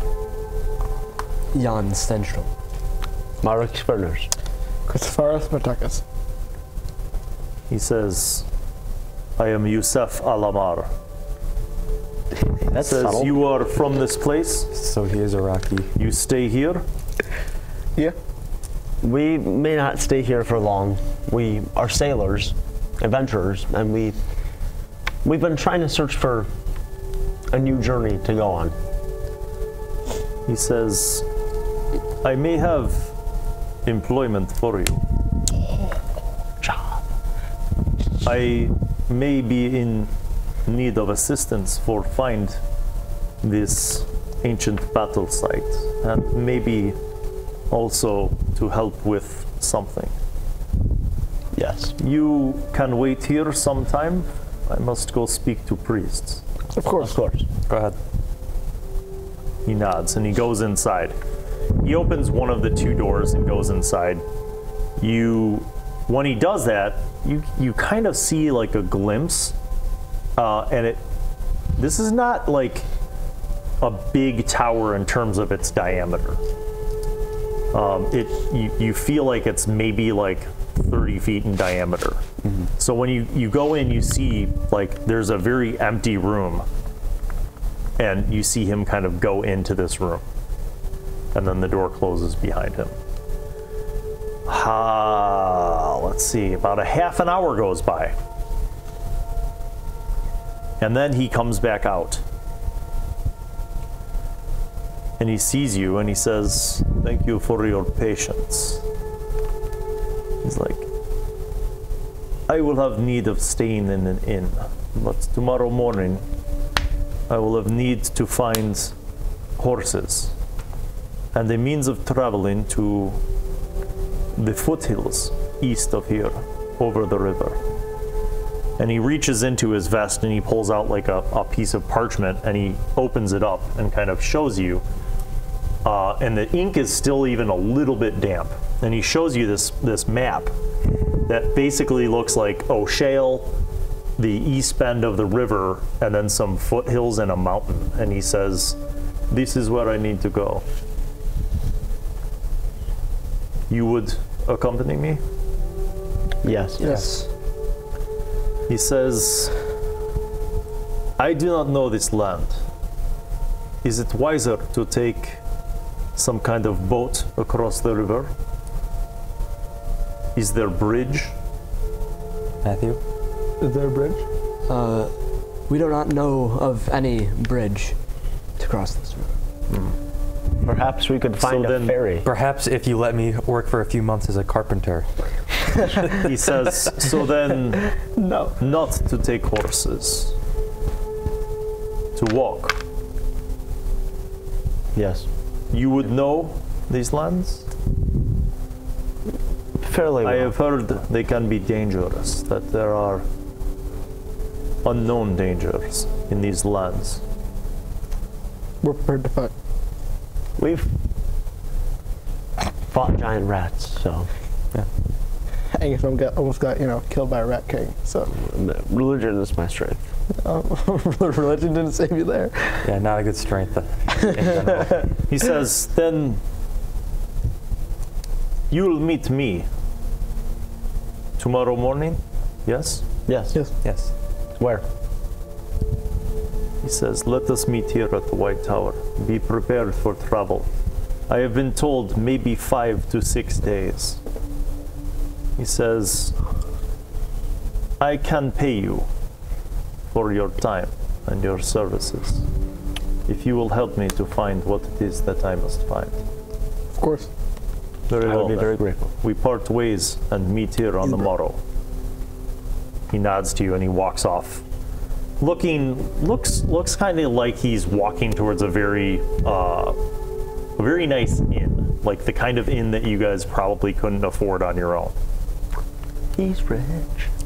Jan Stenstrom.
Marex Burners.
Cristofaris Matakis.
He says, "I am Yusef Alamar."
That's
Says,
subtle.
"You are from this place?
So he is Araki.
You stay here?"
Yeah.
We may not stay here for long. We are sailors, adventurers, and we've been trying to search for a new journey to go on.
He says, "I may have employment for you.
Job.
I may be in need of assistance for find this ancient battle site, and maybe also to help with something.
Yes.
You can wait here sometime. I must go speak to priests."
Of course.
Of course.
Go ahead.
He nods and he goes inside. He opens one of the 2 doors and goes inside. When he does that, you kind of see like a glimpse, and this is not like a big tower in terms of its diameter. You feel like it's maybe like 30 feet in diameter. Mm-hmm. So when you go in, you see like there's a very empty room, and you see him kind of go into this room, and then the door closes behind him. Let's see, about a half an hour goes by, and then he comes back out. And he sees you and he says, "Thank you for your patience." He's like, "I will have need of staying in an inn, but tomorrow morning I will have need to find horses and a means of traveling to the foothills east of here, over the river. And he reaches into his vest and he pulls out like a piece of parchment and he opens it up and kind of shows you. And the ink is still even a little bit damp. And he shows you this map that basically looks like O'Shale, the east bend of the river, and then some foothills and a mountain. And he says, this is where I need to go. You would accompany me?
Yes.
Yes.
He says, I do not know this land. Is it wiser to take some kind of boat across the river? Is there a bridge?
Matthew?
Is there a bridge?
We do not know of any bridge to cross this river.
Perhaps we could find a ferry.
Perhaps if you let me work for a few months as a carpenter.
He says, so then,
No.
not to take horses, to walk.
Yes.
You would know these lands?
Fairly well.
I have heard they can be dangerous, that there are unknown dangers in these lands.
We're prepared to fight.
We've fought giant rats, so
Angus almost got killed by a rat king. So
religion is my strength.
religion didn't save you there.
Yeah, not a good strength in general.
He says, then you'll meet me tomorrow morning? Yes?
Yes.
Yes.
Yes.
Where?
He says, let us meet here at the White Tower. Be prepared for travel. I have been told maybe 5 to 6 days. He says, I can pay you for your time and your services if you will help me to find what it is that I must find.
Of course.
Very
I
well.
would be
then.
very grateful.
We part ways and meet here on the morrow. He nods to you and he walks off. Looks kind of like he's walking towards a very nice inn, like the kind of inn that you guys probably couldn't afford on your own.
He's rich.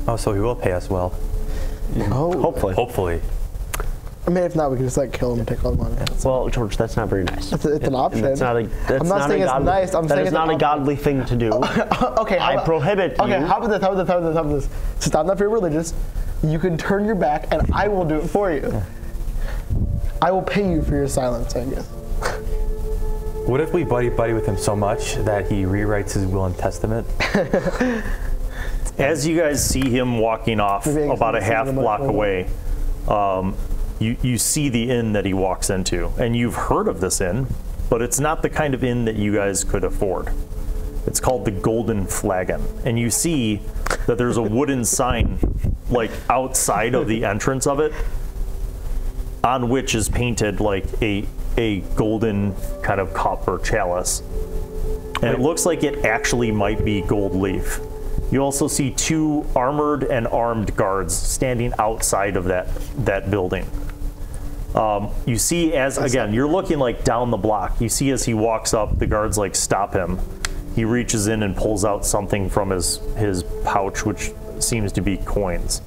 Oh, so he will pay us well.
Oh.
Hopefully.
Hopefully.
I mean, if not, we can just kill him and take all the money.
Well, George, that's not very nice.
It's an option.
That's not a. That's
I'm not saying it's
godly,
nice. I'm
that
saying
is
it's
not
an
a godly thing to do.
Okay.
I prohibit
Okay.
you.
How about this? Since I'm not very religious, you can turn your back and I will do it for you. Yeah. I will pay you for your silence, Angus.
What if we buddy with him so much that he rewrites his will and testament?
As you guys see him walking off about a half block away, you see the inn that he walks into, and you've heard of this inn, but it's not the kind of inn that you guys could afford. It's called the Golden Flagon, and you see that there's a wooden sign like outside of the entrance of it, on which is painted like a golden kind of cup or chalice, and it looks like it actually might be gold leaf. You also see 2 armored and armed guards standing outside of that building. You see again, you're looking like down the block. You see as he walks up, the guards stop him. He reaches in and pulls out something from his pouch, which seems to be coins,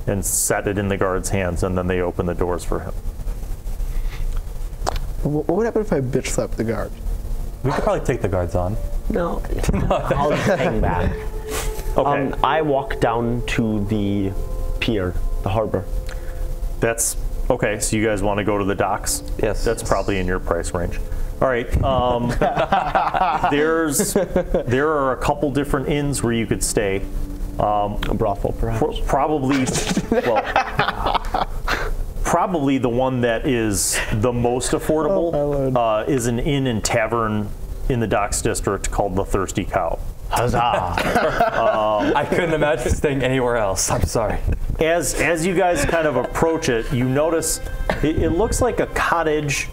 and set it in the guards' hands, and then they open the doors for him.
What would happen if I bitch slapped the guard?
We could probably take the guards on.
No. I'll just hang back.
Okay.
I walk down to the pier, the harbor.
That's okay. So you guys want to go to the docks?
Yes.
That's probably in your price range. All right. There are a couple different inns where you could stay.
A brothel, perhaps.
Probably the one that is the most affordable is an inn and tavern in the Docks District called the Thirsty Cow.
Huzzah!
I couldn't imagine staying anywhere else. I'm sorry.
As you guys kind of approach it, you notice it looks like a cottage.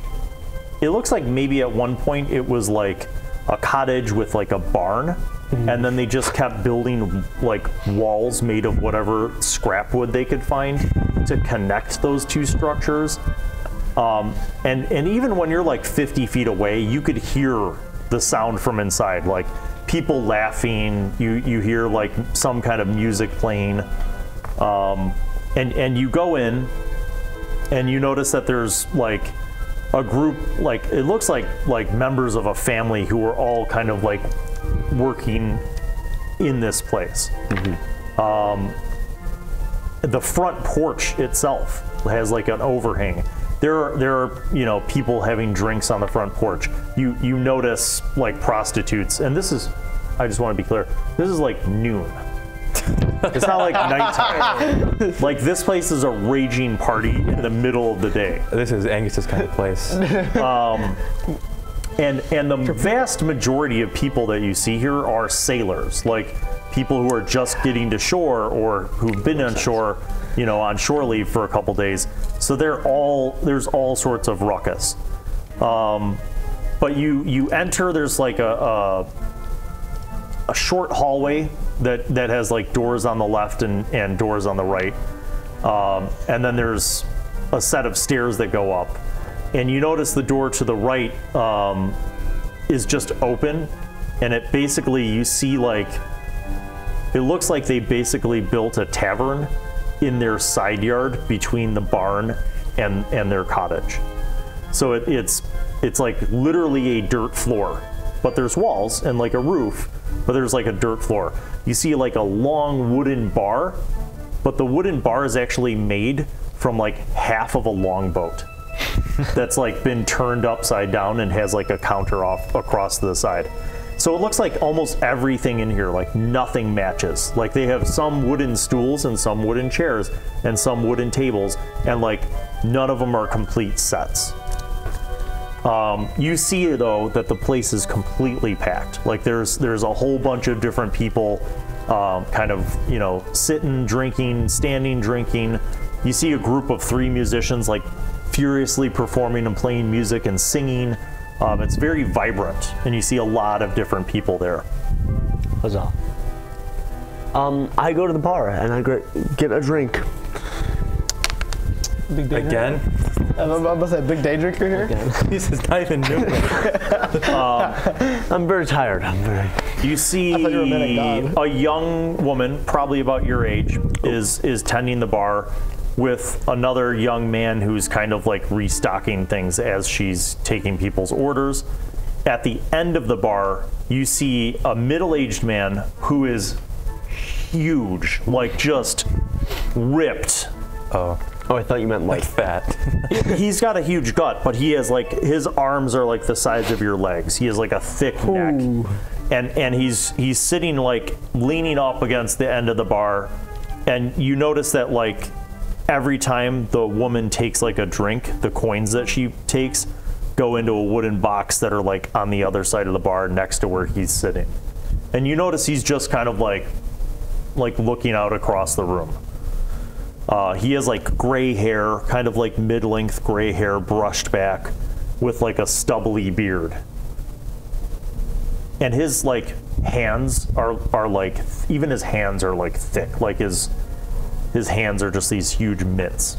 It looks like maybe at one point it was like a cottage with like a barn, and then they just kept building like walls made of whatever scrap wood they could find to connect those 2 structures. And even when you're like 50 feet away, you could hear the sound from inside, like people laughing. You hear like some kind of music playing, and you go in, and you notice that there's like a group, like it looks like members of a family who are all kind of like working in this place. The front porch itself has like an overhang. There are people having drinks on the front porch. You notice like prostitutes, and this is, I just want to be clear, this is like noon. It's not like nighttime. Like this place is a raging party in the middle of the day.
This is Angus's kind of place.
And the vast majority of people that you see here are sailors, like people who are just getting to shore or who've been on shore, on shore leave for a couple days. So there's all sorts of ruckus. But you enter, there's like a short hallway that has like doors on the left and doors on the right. And then there's a set of stairs that go up. And you notice the door to the right is just open, and it basically, you see like, it looks like they basically built a tavern in their side yard between the barn and their cottage. So it's like literally a dirt floor, but there's walls and like a roof, but there's like a dirt floor. You see like a long wooden bar, but the wooden bar is actually made from like half of a longboat that's like been turned upside down and has like a counter off across to the side. So it looks like almost everything in here, like nothing matches. Like they have some wooden stools and some wooden chairs and some wooden tables, and like none of them are complete sets. You see though that the place is completely packed. Like there's a whole bunch of different people kind of, sitting, drinking, standing, drinking. You see a group of 3 musicians like furiously performing and playing music and singing. It's very vibrant, and you see a lot of different people there.
Huzzah. I go to the bar and I get a drink.
Big day
Again?
I'm about to say big day drinker here.
This is not even new.
I'm very tired.
You see a young woman, probably about your age, is tending the bar with another young man who's kind of like restocking things as she's taking people's orders. At the end of the bar, you see a middle-aged man who is huge, like just ripped.
Oh, I thought you meant like fat.
He's got a huge gut, but he has like, his arms are like the size of your legs. He has like a thick neck. And he's sitting like leaning up against the end of the bar, and you notice that like every time the woman takes like a drink, the coins that she takes go into a wooden box that are like on the other side of the bar next to where he's sitting. And you notice he's just kind of like looking out across the room. He has like gray hair, kind of like mid-length gray hair brushed back with like a stubbly beard. And his like hands are like, even his hands are like thick, like his hands are just these huge mitts.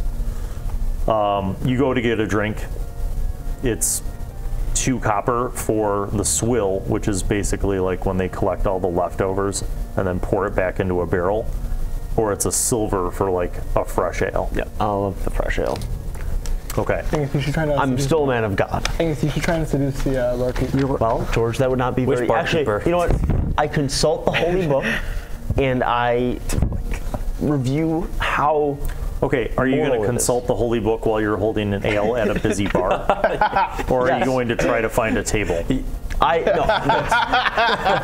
You go to get a drink. It's 2 copper for the swill, which is basically like when they collect all the leftovers and then pour it back into a barrel. Or it's a silver for like a fresh ale.
Yeah, I'll have the fresh ale.
Okay.
Angus, you should try to
I'm still a man of God.
Angus, you should try to seduce the barkeeper.
Well, George, that would not be
Which
very...
barkeeper?
Actually, you know what? I consult the Holy Book, and I review how...
Okay, are you going to consult the Holy Book while you're holding an ale at a busy bar? Or are you going to try to find a table?
No,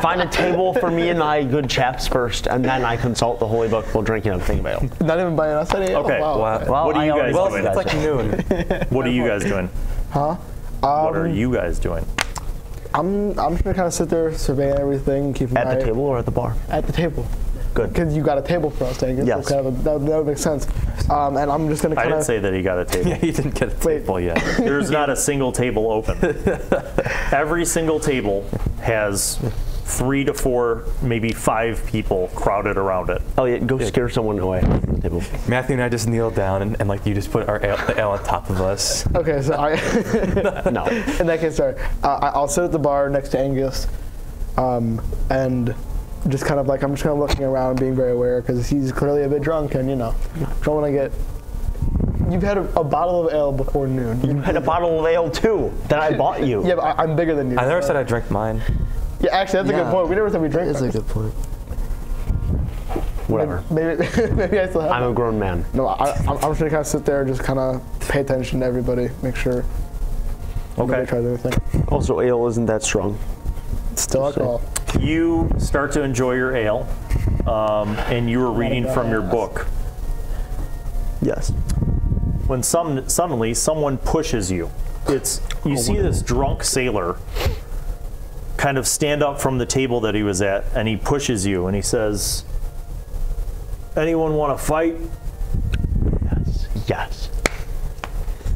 find a table for me and my good chaps first, and then I consult the Holy Book while drinking a thing of ale.
Not even buying us any ale?
Okay.
Wow.
Well,
What are you guys doing?
It's like noon.
What are you guys doing?
Huh?
What are you guys doing?
I'm just gonna kind of sit there, survey everything, keep an eye
At the table or at the bar?
At the table.
Good.
Because you got a table for us, Angus.
Yes.
So kind of that would make sense. And I'm just gonna
I
kind
didn't
of
say that he got a table.
Yeah, he didn't get a table yet.
There's not a single table open. Every single table has 3 to 4, maybe 5 people crowded around it.
Elliott, go scare someone away.
Matthew and I just kneel down, and like you just put the ale on top of us.
Okay, so
No.
in that case, sorry. I'll sit at the bar next to Angus, and just kind of like, I'm just kind of looking around, being very aware, because he's clearly a bit drunk, and don't want to get. You've had a bottle of ale before noon.
You had a bottle of ale too that I bought you.
Yeah, but I'm bigger than you.
I never said I drank mine.
Yeah, actually, that's a good point. We never said we drank.
That's a good point.
Whatever.
Maybe I still have.
I'm a grown man.
No, I'm just gonna kind of sit there and just kind of pay attention to everybody, make sure nobody tries anything.
Also, ale isn't that strong.
Still alcohol.
You start to enjoy your ale, and you were reading from your book.
Yes.
When suddenly someone pushes you. You see this drunk sailor kind of stand up from the table that he was at, and he pushes you, and he says, "Anyone want to fight?"
Yes. Yes.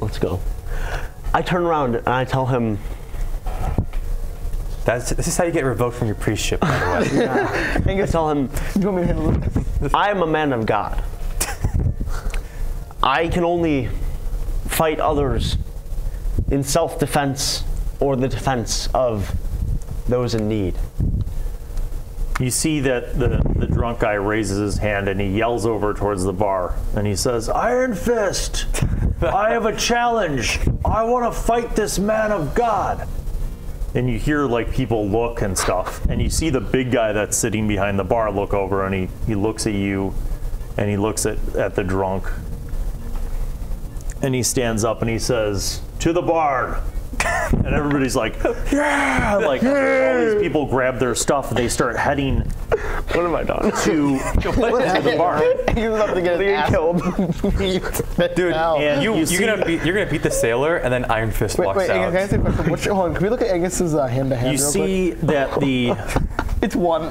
Let's go. I turn around and I tell him,
This is how you get revoked from your priestship, by the way.
I tell him,
You want me to handle it?
I am a man of God. I can only fight others in self-defense or the defense of those in need.
You see that the drunk guy raises his hand and he yells over towards the bar, and he says, "Iron Fist, I have a challenge. I want to fight this man of God." And you hear like people look and stuff, and you see the big guy that's sitting behind the bar look over, and he looks at you, and he looks at the drunk, and he stands up and he says, "To the bar." And everybody's like, "Yeah!" Like all these people grab their stuff and they start heading.
What have I done?
To the bar.
He's about to get his ass
killed.
Dude,
And
you're gonna beat the sailor, and then Iron Fist walks
Wait,
out.
can I say a question? Hold on, can we look at Angus's hand-to-hand
You
real
see that the
It's one.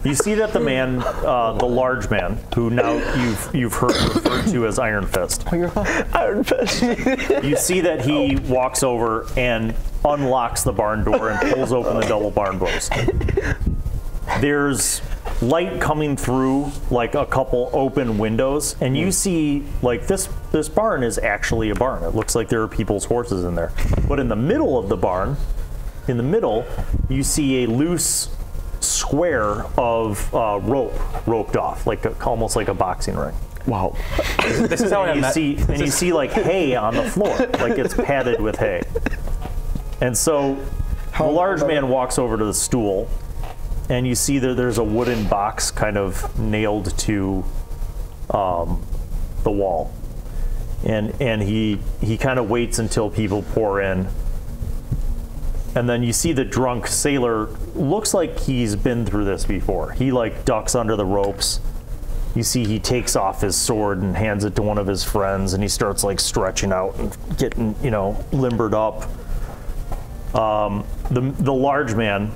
you see that the man, the large man, who now you've heard referred to as Iron Fist.
Iron Fist.
You see that he walks over and unlocks the barn door and pulls open the double barn doors. There's light coming through like a couple open windows, and you see like this barn is actually a barn. It looks like there are people's horses in there. But in the middle of the barn, you see a loose square of roped off, like almost like a boxing ring.
Wow.
This is how I met.
You see like hay on the floor, like it's padded with hay. And so the large man walks over to the stool, and you see that there's a wooden box kind of nailed to the wall. And he kind of waits until people pour in. And then you see the drunk sailor, looks like he's been through this before. He like ducks under the ropes. You see he takes off his sword and hands it to one of his friends, and he starts like stretching out and getting, limbered up. The large man,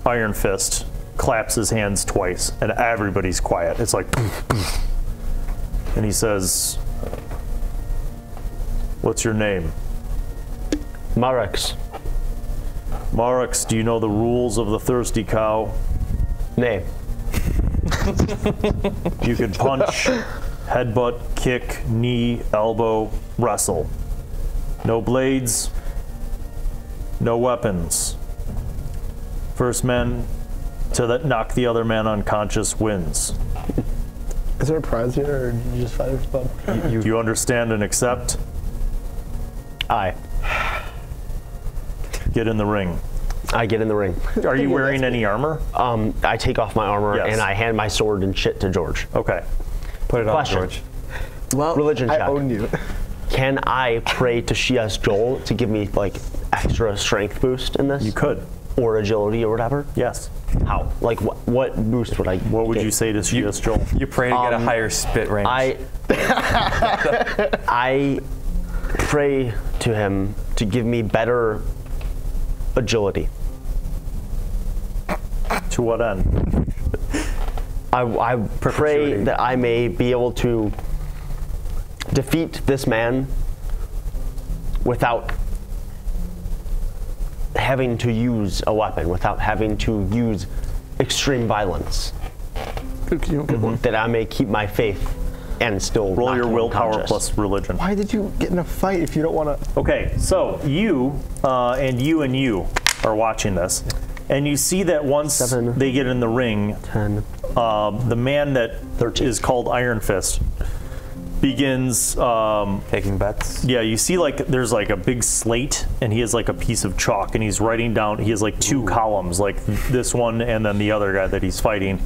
Iron Fist, claps his hands twice, and everybody's quiet. It's like, and he says, "What's your name?"
Marex.
"Marex, do you know the rules of the Thirsty Cow?"
Nay.
You could punch, headbutt, kick, knee, elbow, wrestle. No blades, no weapons. First man to knock the other man unconscious wins.
Is there a prize here, or did you just fight it for fun?
Do you understand and accept?
Aye.
Get in the ring.
I get in the ring.
Are you wearing any armor?
I take off my armor
Yes.
and I hand my sword and shit to George.
Okay.
Put it on,
Question.
George.
Well,
Religion
I
check.
own you.
Can I pray to Shias Joel to give me like extra strength boost in this?
You could.
Or agility or whatever?
Yes.
How? Like what boost would I
What would
get?
you say to Shias Joel?
You pray to get a higher spit range.
I pray to him to give me better agility.
To what end?
I pray that I may be able to defeat this man without having to use a weapon, without having to use extreme violence. That I may keep my faith and still
roll your willpower
unconscious.
plus religion.
Why did you get in a fight if you don't want to?
Okay, so you and you are watching this, and you see that once
7,
they get in the ring,
10,
the man that
13.
is called Iron Fist begins
Taking bets.
yeah, you see like there's like a big slate, and he has like a piece of chalk, and he's writing down, he has like 2 columns, like this one and then the other guy that he's fighting,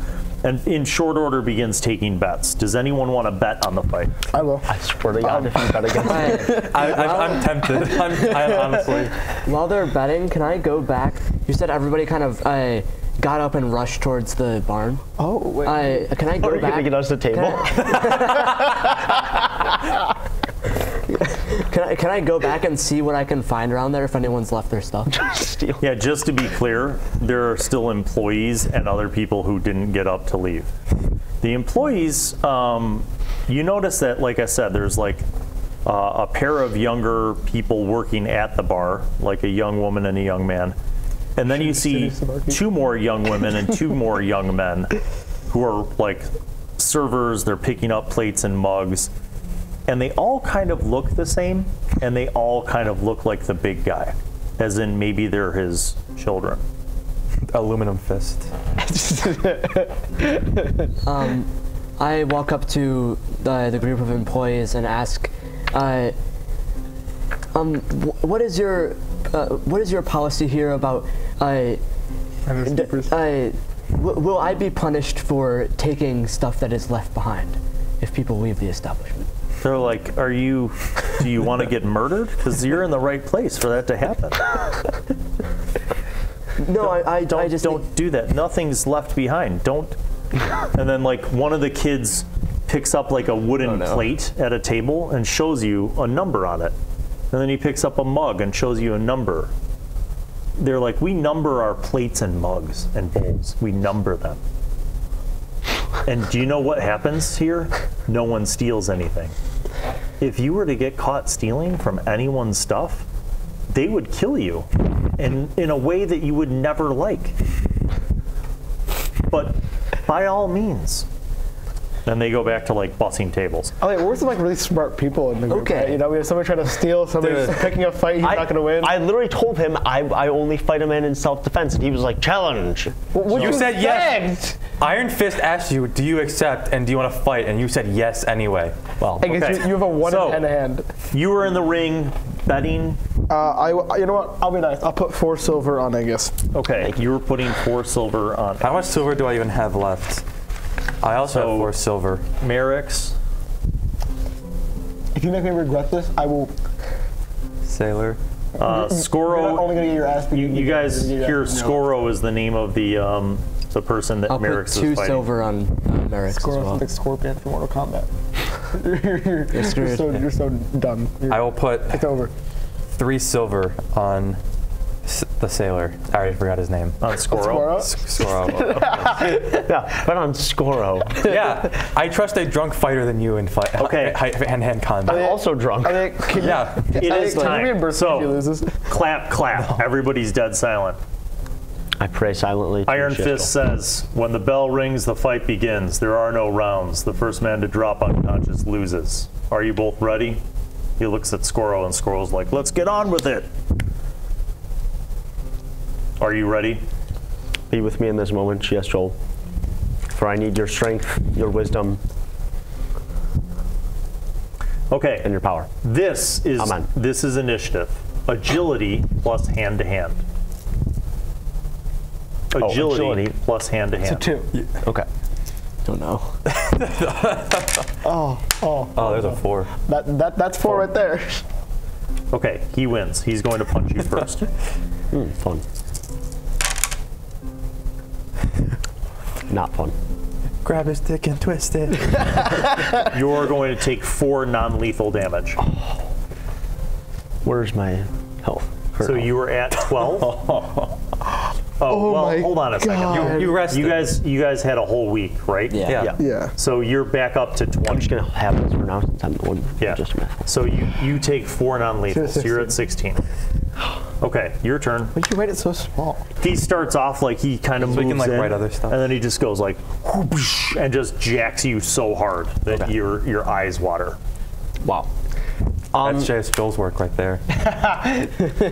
and in short order begins taking bets. Does anyone want to bet on the fight?
I will.
I swear to God, if you bet against me.
I'm tempted. I honestly.
While they're betting, can I go back? You said everybody kind of got up and rushed towards the barn.
Oh, wait.
Can I go
Are you
back?
going to get us the table?
Can I go back and see what I can find around there if anyone's left their stuff?
Steal.
Yeah, just to be clear, there are still employees and other people who didn't get up to leave. The employees, you notice that, like I said, there's like a pair of younger people working at the bar, like a young woman and a young man. And then you see 2 more young women and 2 more young men who are like servers. They're picking up plates and mugs. And they all kind of look the same, and they all kind of look like the big guy, as in maybe they're his children.
Aluminum fist.
I walk up to the group of employees and ask, what is your policy here about? Will I be punished for taking stuff that is left behind if people leave the establishment?
They're like, do you want to get murdered? Because you're in the right place for that to happen.
No, I just
don't do that. Nothing's left behind. Don't. And then like one of the kids picks up like a wooden plate at a table and shows you a number on it. And then he picks up a mug and shows you a number. They're like, we number our plates and mugs and bowls. We number them. And do you know what happens here? No one steals anything. If you were to get caught stealing from anyone's stuff, they would kill you in a way that you would never like. But by all means. Then they go back to like bussing tables.
Oh, wait, we're some like really smart people in the group.
Okay.
Right? You know, we have somebody trying to steal, somebody's picking a fight, he's not going to win.
I literally told him I only fight a man in self-defense, and he was like, challenge.
You said yes. Iron Fist asked you, do you accept and do you want to fight? And you said yes anyway.
Well,
I guess you have a 1 in 10 hand.
You were in the ring betting.
You know what? I'll be nice. I'll put 4 silver on Angus.
Okay, you were putting 4 silver on.
How much silver do I even have left? I also have 4 silver.
Marex.
If you make me regret this, I will.
Sailor.
Scoro.
You're not only gonna get your ass beat.
You guys hear Scoro is the name of the person that
I'll
Marex
put 2
is fighting.
silver on Marex as
Score
well.
like Scorpion from Mortal Kombat.
screwed.
You're so done.
I will put
It's over.
3 silver on the sailor. I already forgot his name.
On Scoro.
Scoro.
yeah, but on Scoro.
Yeah, I trust a drunk fighter than you in fight.
Okay.
Hand-to-hand combat.
I'm also drunk.
Yeah.
It is time. So,
he loses?
clap, clap. Everybody's dead silent.
I pray silently to
Iron
Shiftle.
Fist says, when the bell rings, the fight begins. There are no rounds. The first man to drop unconscious loses. Are you both ready? He looks at Scoro, and Scoro's like, let's get on with it. Are you ready?
Be with me in this moment, yes, Joel. For I need your strength, your wisdom,
Okay.
and your power.
This is
Amen.
This is initiative. Agility plus hand to hand. Agility plus hand to hand.
2.
Okay.
Don't know.
Oh, there's a 4.
That's 4 right there.
Okay, he wins. He's going to punch you first.
Fun. Not fun.
Grab his dick and twist it.
You're going to take 4 non-lethal damage.
Where's my health?
So you were at 12. Oh, well,
my
hold on a second.
You rested.
You guys had a whole week, right?
Yeah.
Yeah.
So you're back up to 20.
I'm just gonna have this for now since I'm the one.
Yeah.
Just a minute.
So you take 4 non-lethal. So you're at 16. Okay, your turn.
Why did you write it so small?
He starts off like he kind of
So he
moves
can, like,
in,
write other stuff.
and then he just goes like, whoosh, and just jacks you so hard that your eyes water.
Wow.
That's just Joel's work right there.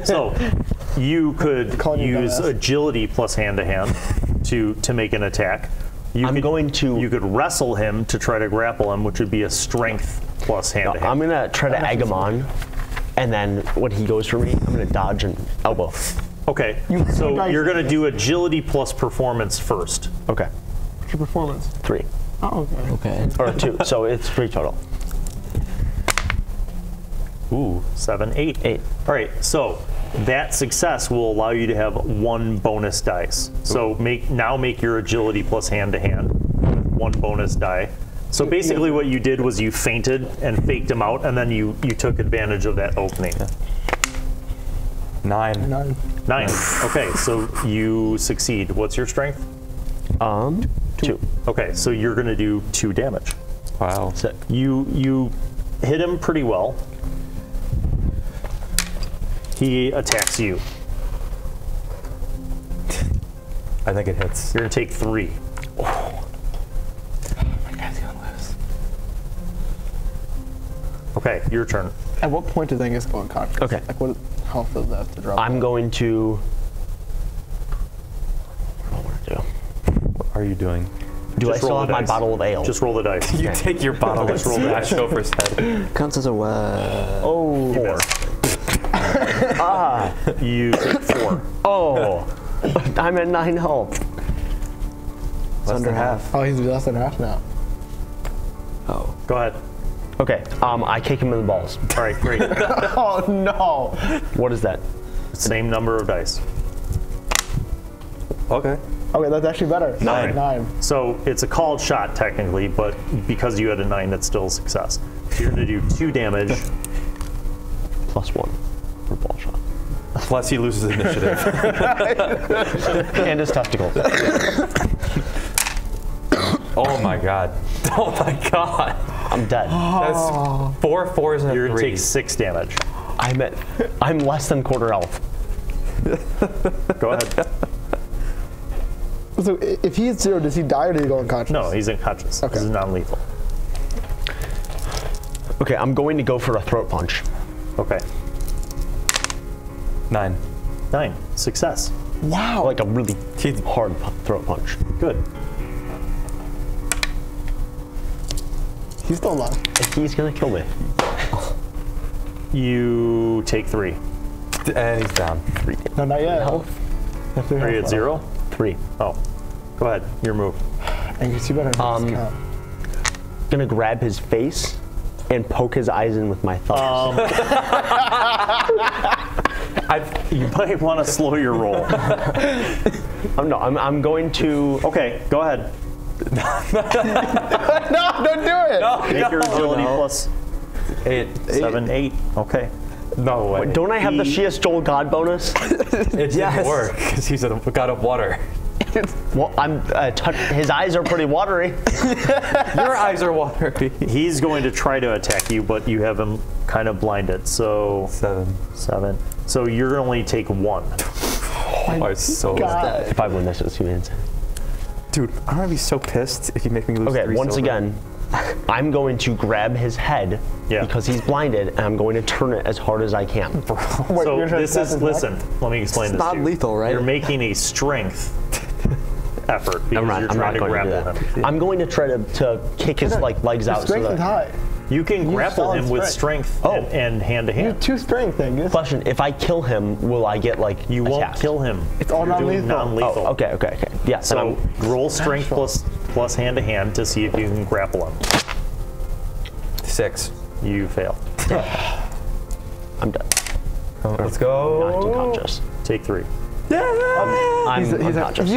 So you could
Calling you
use
dumbass.
agility plus hand-to-hand to make an attack.
I'm going to.
You could wrestle him to try to grapple him, which would be a strength plus hand-to-hand.
I'm gonna try to egg him on, and then when he goes for me, I'm gonna dodge and elbow.
Okay, so you're going to do agility plus performance first.
Okay.
What's your performance?
3
Oh, okay.
Okay.
or 2, so it's 3 total.
Ooh, 7, 8.
8.
All right, so that success will allow you to have 1 bonus dice. So make your agility plus hand-to-hand 1 bonus die. So basically what you did was you feinted and faked him out, and then you took advantage of that opening.
9.
9. Okay, so you succeed. What's your strength?
2.
Okay, so you're going to do 2 damage.
Wow.
Sick.
You hit him pretty well. He attacks you.
I think it hits.
You're going to take 3.
My guy's gonna lose.
Okay, your turn.
At what point does Angus go unconscious?
Okay.
Like, what? How does that have to drop?
I'm going to. What do I want to do?
What are you doing?
Do I
Just roll
still have
the
my
dice.
bottle of ale?
Just roll the dice.
You take your bottle and smash it over his head.
Counts as a
Oh.
4.
You take 4.
Oh, I'm at 9 health.
It's under half.
Oh, he's less than half now.
Oh.
Go ahead.
Okay, I kick him in the balls.
All right, great.
Oh no!
What is that?
Same number of dice.
Okay.
Okay, that's actually better.
9.
9.
So it's a called shot technically, but because you had a 9, that's still a success. So you're going to do 2 damage.
+1 for ball shot.
Plus he loses initiative.
And his testicles.
Oh my god. Oh my god.
I'm dead.
That's 4 4s and a
You're going to
3.
take 6 damage.
I'm less than quarter health.
Go ahead.
So if he hits 0, does he die or does he go unconscious?
No, he's unconscious.
Okay.
This is non-lethal.
Okay, I'm going to go for a throat punch.
Okay.
9.
9. Success.
Wow.
Like a really hard throat punch.
Good.
He's still alive.
He's gonna kill me.
You take 3.
And he's down.
3.
No, not yet.
Health?
Are you at 0?
3.
Oh. Go ahead. Your move.
Angus, you better count.
Gonna grab his face and poke his eyes in with my thumb.
You might want to slow your roll.
I'm going to.
Okay, go ahead.
No, don't do it!
Make your agility plus
8.
7, 8. Okay.
No way.
Don't I have the Shias Joel God bonus?
It didn't work because he's a god of water.
Well, his eyes are pretty watery.
Your eyes are watery.
He's going to try to attack you, but you have him kind of blinded. So 7. So you're going to only take 1.
I'm so
God.
If I win this, it's humans.
Dude, I'm gonna be so pissed if you make me lose.
Okay,
3
once
silver.
again, I'm going to grab his head because he's blinded, and I'm going to turn it as hard as I can.
Wait,
So
you're trying
this
to
is,
snap his
listen, let me explain this to you.
non-lethal, right?
You're making a strength effort because
I'm not
you're trying to
going to do
grapple
that.
him.
I'm going to try to kick his legs
Your
out.
strength is high.
You can grapple
solid
him with
strength.
strength and hand to
You
hand.
have 2 strength, Angus.
Question: if I kill him, will I get
You won't
attacked?
kill him.
It's all
You're doing
non-lethal.
non-lethal.
Oh, okay. Yeah,
So roll strength plus hand to hand to see if you can grapple him.
6.
You fail.
I'm dead.
Let's go.
Not unconscious.
Take 3.
I'm unconscious.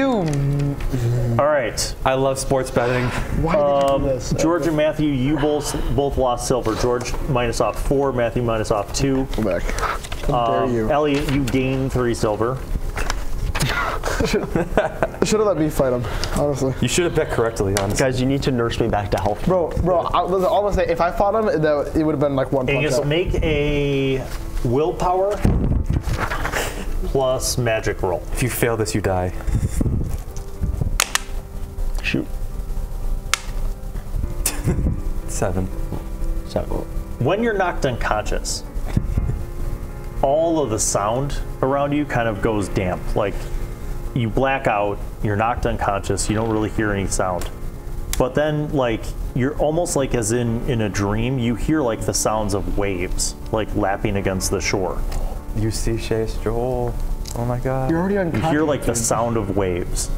All right.
I love sports betting.
Why did you do this?
George and Matthew, you both lost silver. George minus off 4, Matthew minus off 2.
Go back. How dare you?
Elliott, you gain 3 silver.
Should have let me fight him, honestly.
You should have bet correctly, honestly.
Guys, you need to nurse me back to health.
Bro, I was almost say if I fought him, it would have been like 1 punch
Angus,
out.
make a willpower plus magic roll.
If you fail this, you die.
Shoot.
7.
So,
When you're knocked unconscious, all of the sound around you kind of goes damp. Like, you black out, you're knocked unconscious, you don't really hear any sound. But then, like, you're almost like as in a dream, you hear like the sounds of waves, like lapping against the shore.
You see Chase Joel. Oh my god.
You're already unconscious.
You hear like the sound of waves.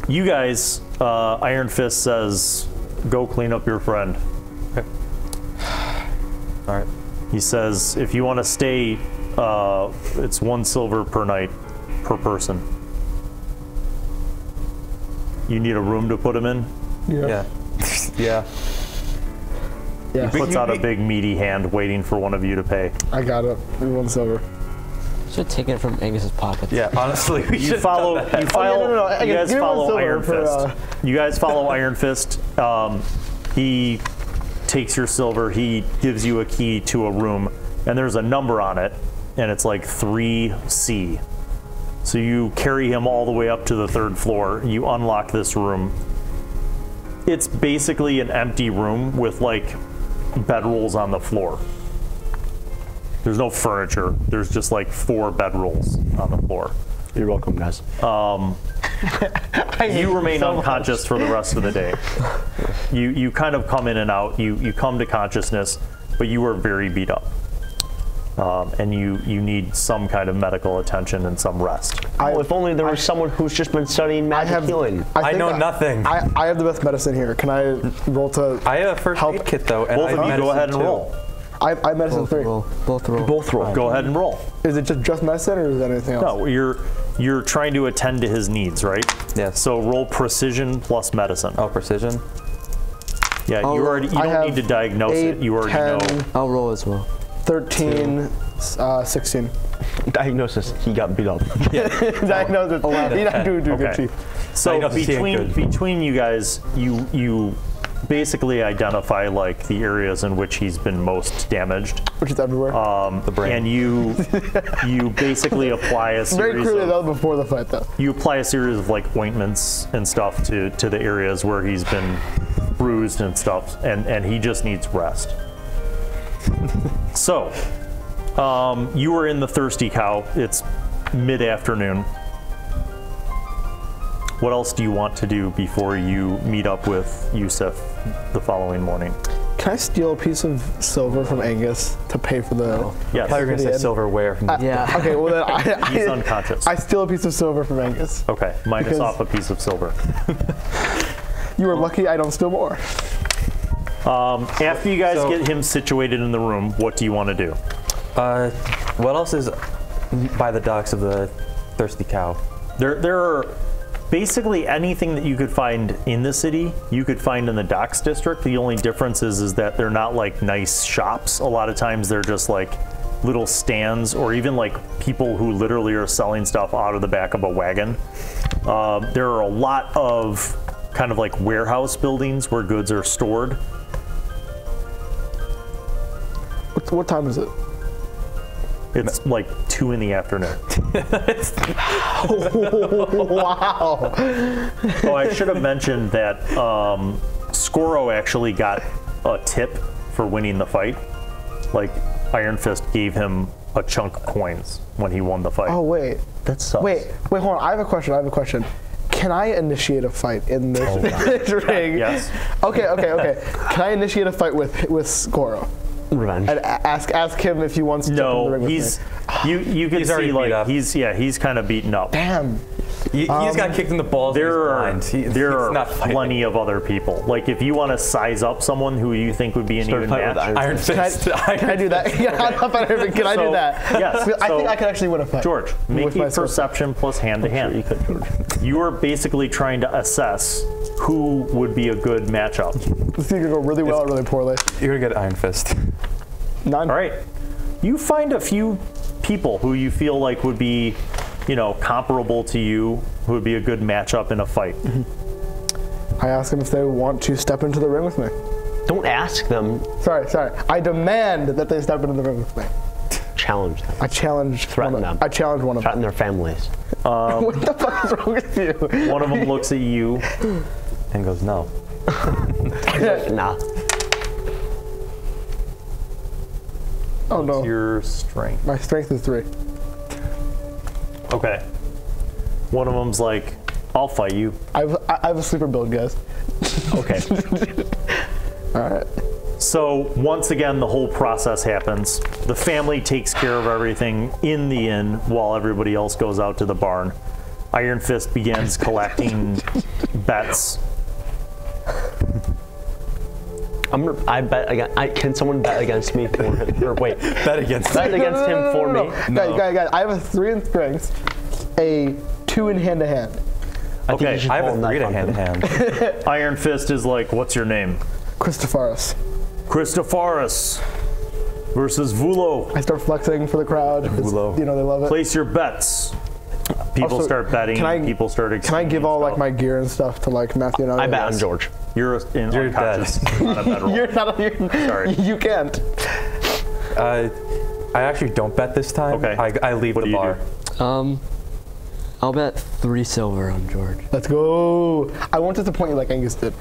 You guys, Iron Fist says, go clean up your friend.
Okay. All right.
He says, if you want to stay, it's 1 silver per night, per person. You need a room to put him in?
Yeah. Yeah.
Yeah.
Puts out a big meaty hand waiting for one of you to pay.
I got it. 1 silver.
Should take it from Angus's pockets.
Yeah, honestly, we
You
should
follow.
have done
You
that.
follow.
no.
You guys
Give me 1
follow
silver
Iron
for,
Fist. You guys follow Iron Fist. He takes your silver. He gives you a key to a room, and there's a number on it, and it's like 3C. So you carry him all the way up to the 3rd floor. You unlock this room. It's basically an empty room with like bedrolls on the floor. There's no furniture. There's just like 4 bedrolls on the floor.
you're welcome, guys.
You remain unconscious for the rest of the day. You kind of come in and out. You come to consciousness, but you are very beat up. And you need some kind of medical attention and some rest.
Oh, if only there was someone who's just been studying magic healing.
I know nothing.
I have the best medicine here. Can I roll to?
I have a first aid kit though, and
Both
I
of
have
you go
medicine,
ahead and
too.
roll.
I have medicine
Both
3.
roll. Both roll.
Both roll.
Go ahead and roll.
Is it just medicine or is that anything else?
No, you're trying to attend to his needs, right?
Yes.
So roll precision plus medicine.
Oh, precision.
Yeah, you
I
don't
have
need to diagnose it.
8,
You already
10,
know.
I'll roll as well.
13, 16.
Diagnosis, he got beat up.
Diagnosis. You don't do good,
Okay.
Chief.
So
Diagnosis ain't good.
between you guys, you basically identify like the areas in which he's been most damaged,
Which is everywhere.
The brain.
and you basically apply a
Very
series
clearly
of,
that was before the fight, though.
you apply a series of like ointments and stuff to the areas where he's been bruised and stuff, and he just needs rest. So, you were in the Thirsty Cow. It's mid-afternoon. What else do you want to do before you meet up with Yusuf the following morning?
Can I steal a piece of silver from Angus to pay for the?
Yes.
I thought you were going to say
Idiot.
silverware. From the
Yeah.
Okay, well then
He's unconscious.
I steal a piece of silver from Angus.
Okay, minus
Because-
off a piece of silver.
You were lucky I don't steal more.
After you guys
So-
get him situated in the room, what do you want to do?
What else is by the docks of the Thirsty Cow?
There are basically anything that you could find in the city, you could find in the docks district. The only difference is that they're not like nice shops. A lot of times they're just like little stands, or even like people who literally are selling stuff out of the back of a wagon. There are a lot of kind of like warehouse buildings where goods are stored.
What time is it?
It's like 2 in the afternoon.
Wow.
Oh, I should have mentioned that Scoro actually got a tip for winning the fight. Like, Iron Fist gave him a chunk of coins when he won the fight.
Oh wait.
That sucks.
Wait, hold on. I have a question. Can I initiate a fight in this ring?
Yes.
Okay. Can I initiate a fight with Scoro?
Revenge.
And ask him if he wants to jump in the ring with
he's
me.
you can
He's already
see
beat
like
up.
he's kind of beaten up.
Damn.
He's got kicked in the balls.
There
and he's blind.
there
He's
are
not fighting.
plenty of other people. Like if you want to size up someone who you think would be an
Start a
even
fight with
match,
Iron Fist.
Can I do that? Can I do
So,
that?
yes,
I think
so-
I can actually win a fight.
George, make
With
a
my sword.
perception plus hand to hand.
You could, George.
You are basically trying to assess who would be a good matchup.
This thing could go really well or really poorly.
You're gonna get Iron Fist.
9.
All right. You find a few people who you feel like would be, comparable to you, who would be a good matchup in a fight.
I ask them if they want to step into the ring with me.
Don't ask them.
Sorry. I demand that they step into the ring with me.
challenge them.
I challenge
Threaten them.
I challenge one of
Threaten their families.
what the fuck is wrong with you?
One of them looks at you
And goes, no.
Nah.
Oh no.
your strength.
My strength is 3.
Okay. One of them's like, I'll fight you.
I have a sleeper build, guys.
Okay.
All right.
So once again, the whole process happens. The family takes care of everything in the inn while everybody else goes out to the barn. Iron Fist begins collecting bets.
I bet again. Can someone bet against me for him? Or wait,
Bet against
bet against him for me.
Guys, I have a 3 in strength, a 2 in hand-to-hand.
Okay,
I have a 3 to hand-to-hand.
Iron Fist is like, what's your name?
Cristofaris.
Cristofaris versus Vulo.
I start flexing for the crowd.
Vulo.
You know, they love it.
Place your bets. People
Also,
start betting. People start.
Can I give all like my gear and stuff to like Matthew and
I bet on George.
You're unconscious. Not a bedroll.
You're not.
Sorry.
You can't.
I actually don't bet this time.
Okay.
I leave
What
the
do you
bar.
do?
I'll bet 3 silver on George.
Let's go. I won't disappoint you like Angus did.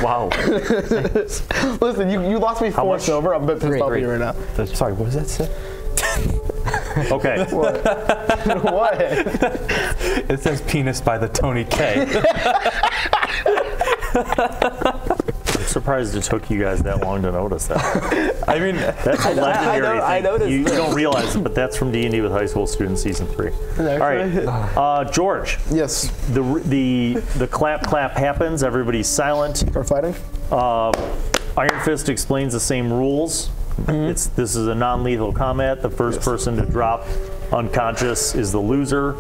Wow.
Listen, you lost me 4
much?
silver. I'm a bit pissed off at
3.
you right now.
Sorry, what does that say?
Okay.
What? What?
It says penis by the Tony K.
I'm surprised it took you guys that long to notice that.
I mean,
That's a legendary
I
thing.
noticed
You
this.
don't realize it, but that's from D&D with High School Students Season 3. All right. George,
Yes.
the clap happens. Everybody's silent.
Start fighting.
Iron Fist explains the same rules. This is a non-lethal combat. The first person to drop unconscious is the loser.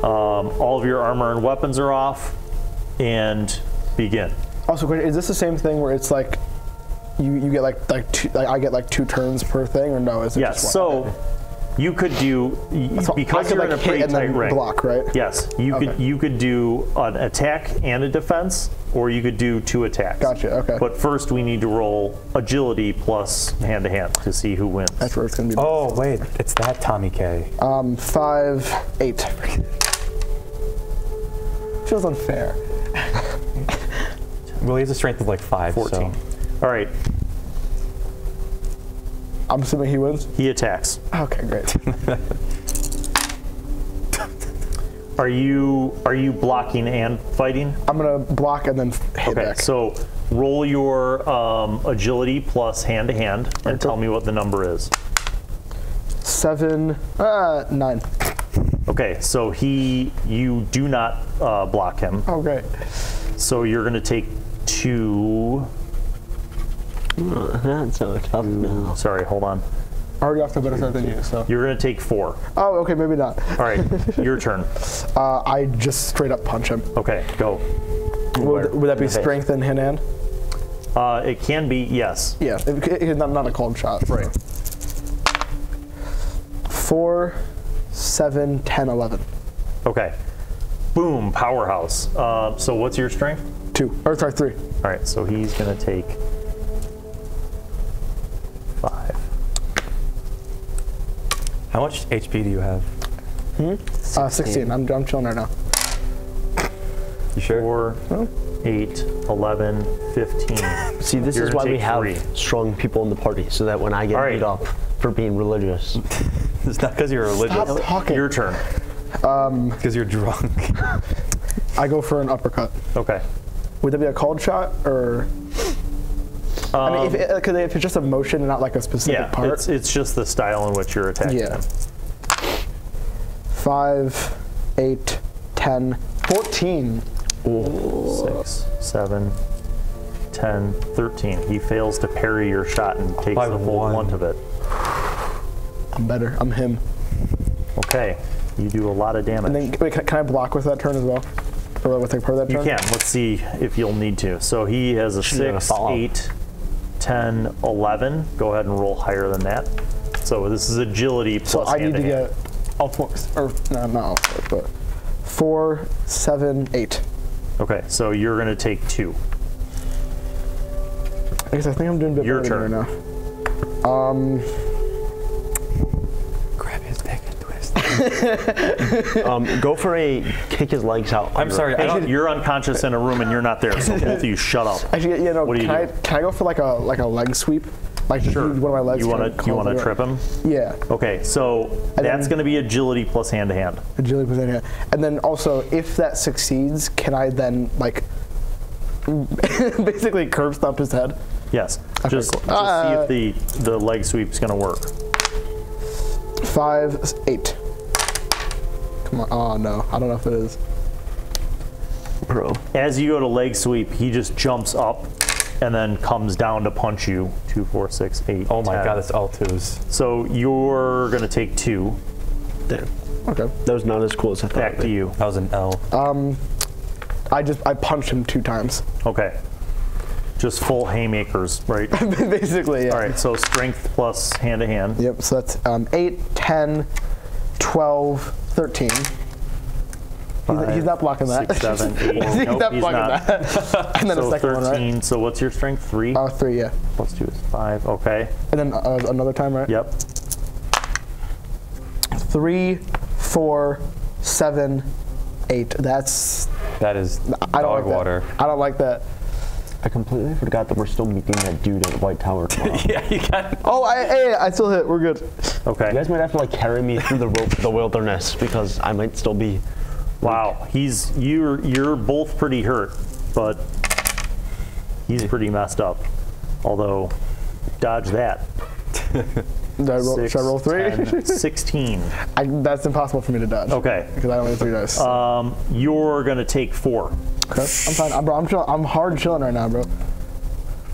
All of your armor and weapons are off, and begin.
Also, is this the same thing where it's like you get like two, like I get like 2 turns per thing, or no? Is it
Yes.
just one?
So you could do
So
because
I could,
you're in a
like,
pretty
hit and
tight
then
ring.
block, right?
Yes, you could do an attack and a defense, or you could do 2 attacks.
Gotcha. Okay.
But first, we need to roll agility plus hand-to-hand to see who wins.
That's where it's gonna be.
oh wait, it's that Tommy K.
5, 8. Feels unfair.
Well, he has a strength of like 5.
14.
So.
All right,
I'm assuming he wins.
he attacks.
Okay, great.
Are you blocking and fighting?
I'm gonna block and then hit
Okay,
back.
so roll your agility plus hand-to-hand and tell me what the number is.
7, 9.
Okay, so you do not block him.
Oh, great.
So you're going to take 2.
That's so tough now.
Sorry, hold on.
Already off to a better start than you, so.
You're going to take 4.
Oh, okay, maybe not.
All right, your turn.
I just straight up punch him.
Okay, go.
Would that be
Okay.
strength and hand?
It can be, yes.
Yeah, not a cold shot. Right. 4, 7, 10, 11.
Okay. Boom, powerhouse. So what's your strength?
2. Or sorry, 3.
All right, so he's going to take 5.
How much HP do you have?
16. I'm chilling right now.
You sure?
4, 8, 11, 15.
See, this
You're
is
gonna
why we
take
have
3.
strong people in the party, so that when I get
All right.
beat up for being religious,
It's not because you're religious.
Stop talking.
Your turn.
Because you're drunk.
I go for an uppercut.
Okay.
Would that be a called shot, or? I mean, if it's just a motion and not like a specific
Yeah,
part.
it's just the style in which you're attacking
Yeah.
him.
5, 8, 10, 14.
6, 7, 10, 13. He fails to parry your shot and takes
By
the full
1.
blunt of it.
I'm better. I'm him.
Okay, you do a lot of damage.
And then, wait, can I block with that turn as well? Or with like part of that
You
turn?
can. Let's see if you'll need to. So he has a
She's gonna
6,
fall.
8, 10, 11. Go ahead and roll higher than that. So this is agility
So
plus
I need to
hand-to-hand.
get all 4, or no, not all 4, but 4, 7, 8.
Okay, so you're going to take 2.
I guess I think I'm doing a bit
Your
better
turn.
than you right now.
Go for a kick his legs out.
I'm sorry.
You're unconscious in a room and you're not there, so both of you shut up.
Actually, yeah, no.
What do you do?
Can I go for like a leg sweep? Like just use one of my legs.
You want to trip him?
Yeah.
Okay, so that's going to be agility plus hand to hand.
Agility plus hand to hand. And then also, if that succeeds, can I then like basically curb stomp his head?
Yes.
Okay,
Just
cool.
see if the leg sweep's going to work.
5, 8. Come on. Oh no, I don't know if it is.
Bro.
As you go to leg sweep, he just jumps up and then comes down to punch you. 2, 4, 6, 8.
Oh my
10.
God, that's all twos.
So you're going to take 2.
Damn.
Okay.
That was not as cool as I thought.
Back to you.
That was an L.
I punched him 2 times.
Okay. Just full haymakers, right?
Basically, yeah.
All right, so strength plus hand to hand.
Yep, so that's 8, 10, 12, 13. He's not blocking that.
6, 7, 8.
He's
Nope,
not
he's
blocking
not.
that. And then
So
a second
13.
one, right?
So what's your strength? 3?
3, yeah.
Plus 2 is 5. Okay.
And then another time, right?
Yep.
3, 4, 7, 8.
That is
I don't
dog
like
water.
That. I don't like that.
I completely forgot that we're still meeting that dude at White Tower tomorrow.
Yeah, you got it.
Oh, I still hit. We're good.
Okay.
You guys might have to like carry me through the wilderness because I might still be.
Wow. You're both pretty hurt, but he's pretty messed up. Although, dodge that.
Should I roll 3?
10, 16.
That's impossible for me to dodge.
Okay.
Because I only have 3 dice.
You're gonna take 4.
Okay. I'm fine. I'm chilling. I'm hard chilling right now, bro.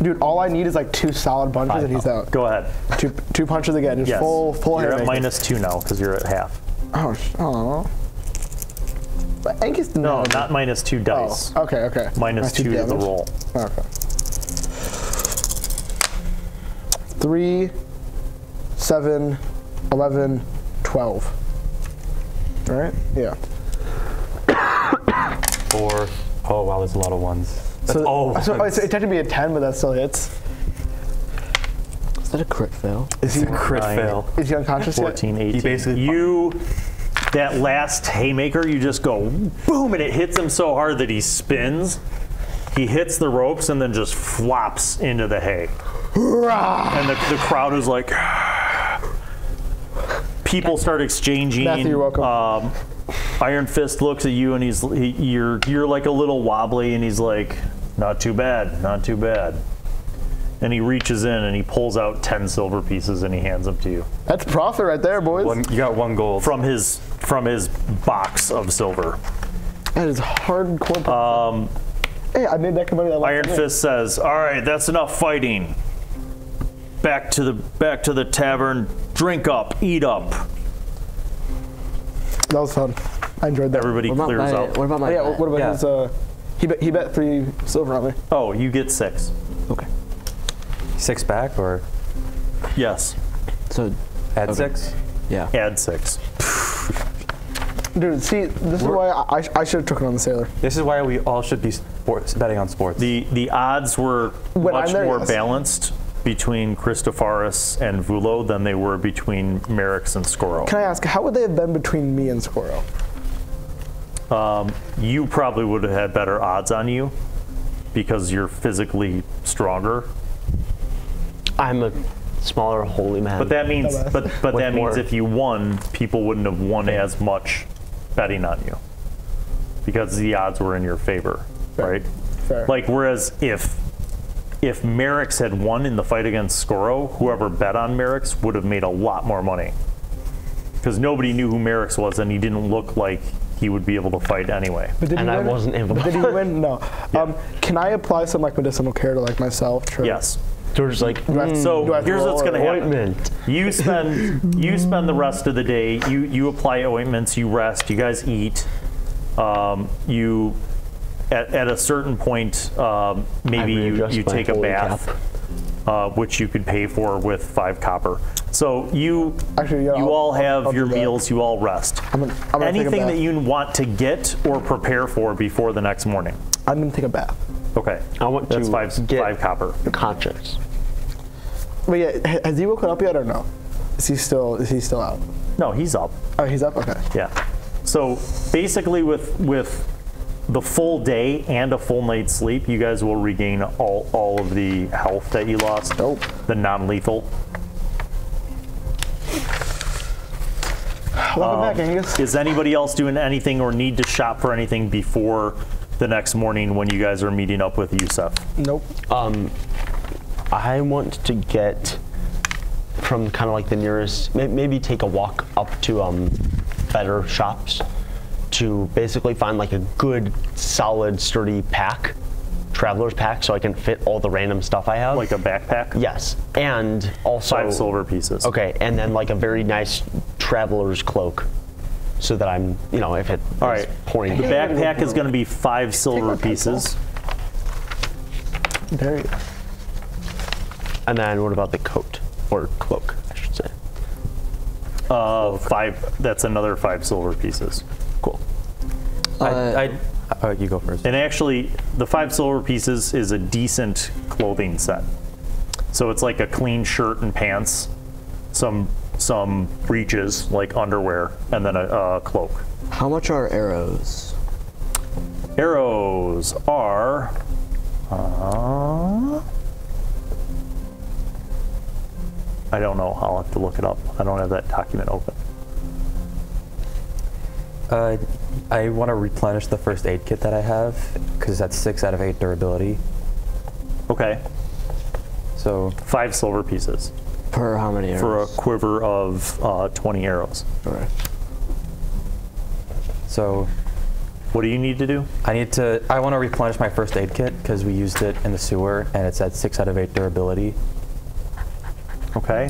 Dude, all I need is like 2 solid punches and he's out.
Go ahead.
2 punches again. Just
Yes.
full
You're
hand.
at -2 now because you're at half.
Oh. But Angus didn't
No,
have
not -2 dice.
Oh, okay.
-2 to the
damage.
roll.
Okay. 3, 7, 11, 12. All right? Yeah.
4. Oh wow, there's a lot of ones. That's all ones.
So it technically be a 10, but that still hits.
Is that a crit fail?
Is he
Crit
9.
fail.
Is he unconscious
14, 18.
He basically
That last haymaker, you just go boom, and it hits him so hard that he spins. He hits the ropes and then just flops into the hay. And the crowd is like, people start exchanging.
Matthew, you're welcome.
Iron Fist looks at you and you're like a little wobbly, and he's like, not too bad, not too bad. And he reaches in and he pulls out 10 silver pieces and he hands them to you.
That's profit right there, boys.
you got 1 gold.
From his box of silver.
That is hardcore. Hey, I made that money that last
Iron
night.
Fist says, "All right, that's enough fighting. Back to the tavern. Drink up, eat up."
That was fun. I enjoyed that.
Everybody clears out.
What about my
Yeah,
bet?
what about
Yeah.
his, he bet 3 silver on me.
Oh, you get 6.
Okay.
6 back or
Yes.
So,
add
Okay.
6?
yeah.
Add 6.
Dude, see, this is why I should have taken on the sailor.
This is why we all should be betting on sports.
The odds were
When
much
I'm there,
more
yes.
balanced between Cristofaris and Vulo than they were between Marex and Skoro.
Can I ask, how would they have been between me and Skoro?
You probably would have had better odds on you because you're physically stronger.
I'm a smaller holy man.
But that means,
Dumbass.
but that means
more.
if you won, people wouldn't have won as much betting on you because the odds were in your favor, right?
Fair.
Like whereas if Marex had won in the fight against Skoro, whoever bet on Marex would have made a lot more money because nobody knew who Marex was and he didn't look like he would be able to fight anyway.
But did
and
he
I
win?
wasn't able
But
to.
did he win? No. Can I apply some like medicinal care to like myself?
Yes.
There's like
Do I have to-
So
do I have to
here's what's
roll
going to
or-
happen.
ointment.
You spend the rest of the day. You apply ointments. You rest. You guys eat. You at a certain point, maybe you
readjust my
take a
holy
bath, which you could pay for with 5 copper. So you
Actually, yeah,
you all have
I'll
your
do that.
meals. You all rest.
I'm gonna take a
Anything
bath.
that you want to get or prepare for before the next morning.
I'm gonna take a bath.
Okay.
I want
That's
to
5
get
copper.
conscious.
But yeah, has he woken up yet or no? Is he still out?
No, he's up.
Oh, he's up? Okay.
Yeah. So basically with the full day and a full night's sleep, you guys will regain all of the health that you lost.
Nope.
The non-lethal.
Welcome back, Angus.
Is anybody else doing anything or need to shop for anything before the next morning when you guys are meeting up with Yusuf?
Nope.
I want to get from kind of like the nearest, maybe take a walk up to better shops to basically find like a good, solid, sturdy pack, traveler's pack, so I can fit all the random stuff I have.
Like a backpack?
Yes, and also
5 silver pieces.
Okay, and then like a very nice traveler's cloak, so that I'm, you know, if it
all
is
right.
pouring.
The backpack is going to be 5 silver pieces.
There you go.
And then what about the coat or cloak, I should say?
5. That's another 5 silver pieces.
Cool.
You go first.
And actually, the 5 silver pieces is a decent clothing set. So it's like a clean shirt and pants, some breeches like underwear, and then a cloak.
How much are arrows?
Arrows are. I don't know. I'll have to look it up. I don't have that document open.
I want to replenish the first aid kit that I have because that's 6 out of 8 durability.
Okay.
So
5 silver pieces.
Per how many arrows?
For a quiver of 20 arrows.
Alright.
So
what do you need to do?
I want to replenish my first aid kit because we used it in the sewer and it's at 6 out of 8 durability.
Okay.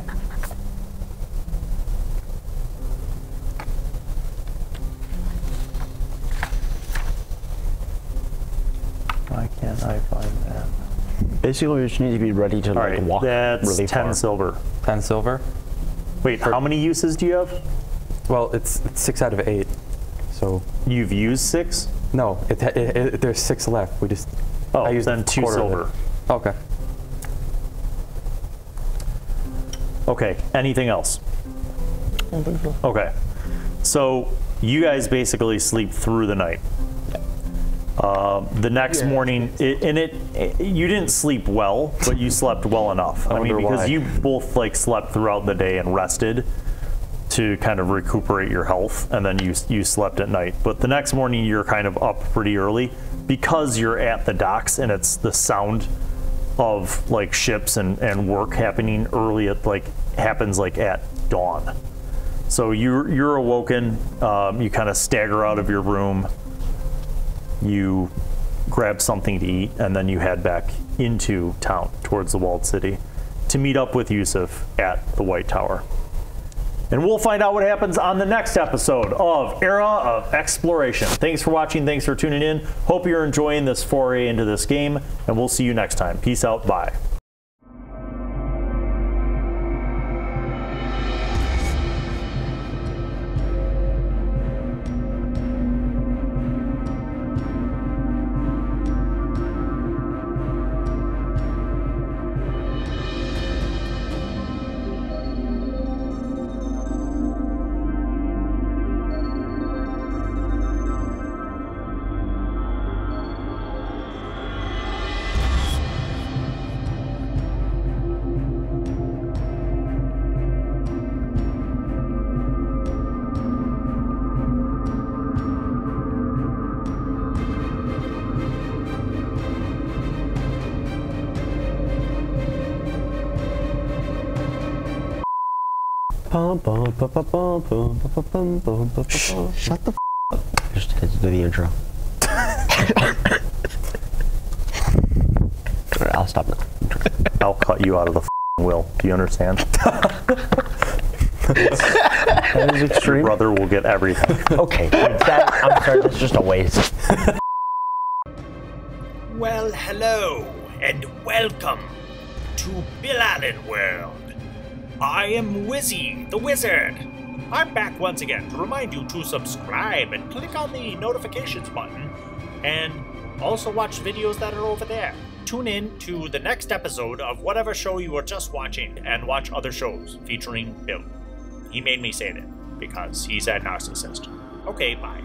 Why can't I find that?
Basically, we just need to be ready to like walk
That's
really
10
far.
silver.
10 silver?
Wait, how many uses do you have?
Well, it's 6 out of 8. So
You've used 6?
no, there's 6 left. We just
Oh,
I used
then
a
2
quarter of
silver.
it. Okay.
Okay, anything else?
I don't think so.
Okay. So you guys basically sleep through the night. The next morning, you didn't sleep well, but you slept well enough. I mean, because
why.
you both like slept throughout the day and rested to kind of recuperate your health, and then you slept at night. But the next morning, you're kind of up pretty early because you're at the docks, and it's the sound of like ships and work happening early happens at dawn. So you're awoken. You kind of stagger out of your room. You grab something to eat, and then you head back into town towards the walled city to meet up with Yusuf at the White Tower. And we'll find out what happens on the next episode of Era of Exploration. Thanks for watching. Thanks for tuning in. Hope you're enjoying this foray into this game, and we'll see you next time. Peace out. Bye.
Shut the up. Just had to do the intro. Alright, I'll stop now.
I'll cut you out of the will. Do you understand?
That is extreme.
Your brother will get everything.
Okay, I'm sorry, that's just a waste.
Well, hello, and welcome to Bill Allan World. I am Wizzy, the Wizard. I'm back once again to remind you to subscribe and click on the notifications button, and also watch videos that are over there. Tune in to the next episode of whatever show you were just watching, and watch other shows featuring Bill. He made me say that. because he's a narcissist. Okay, bye.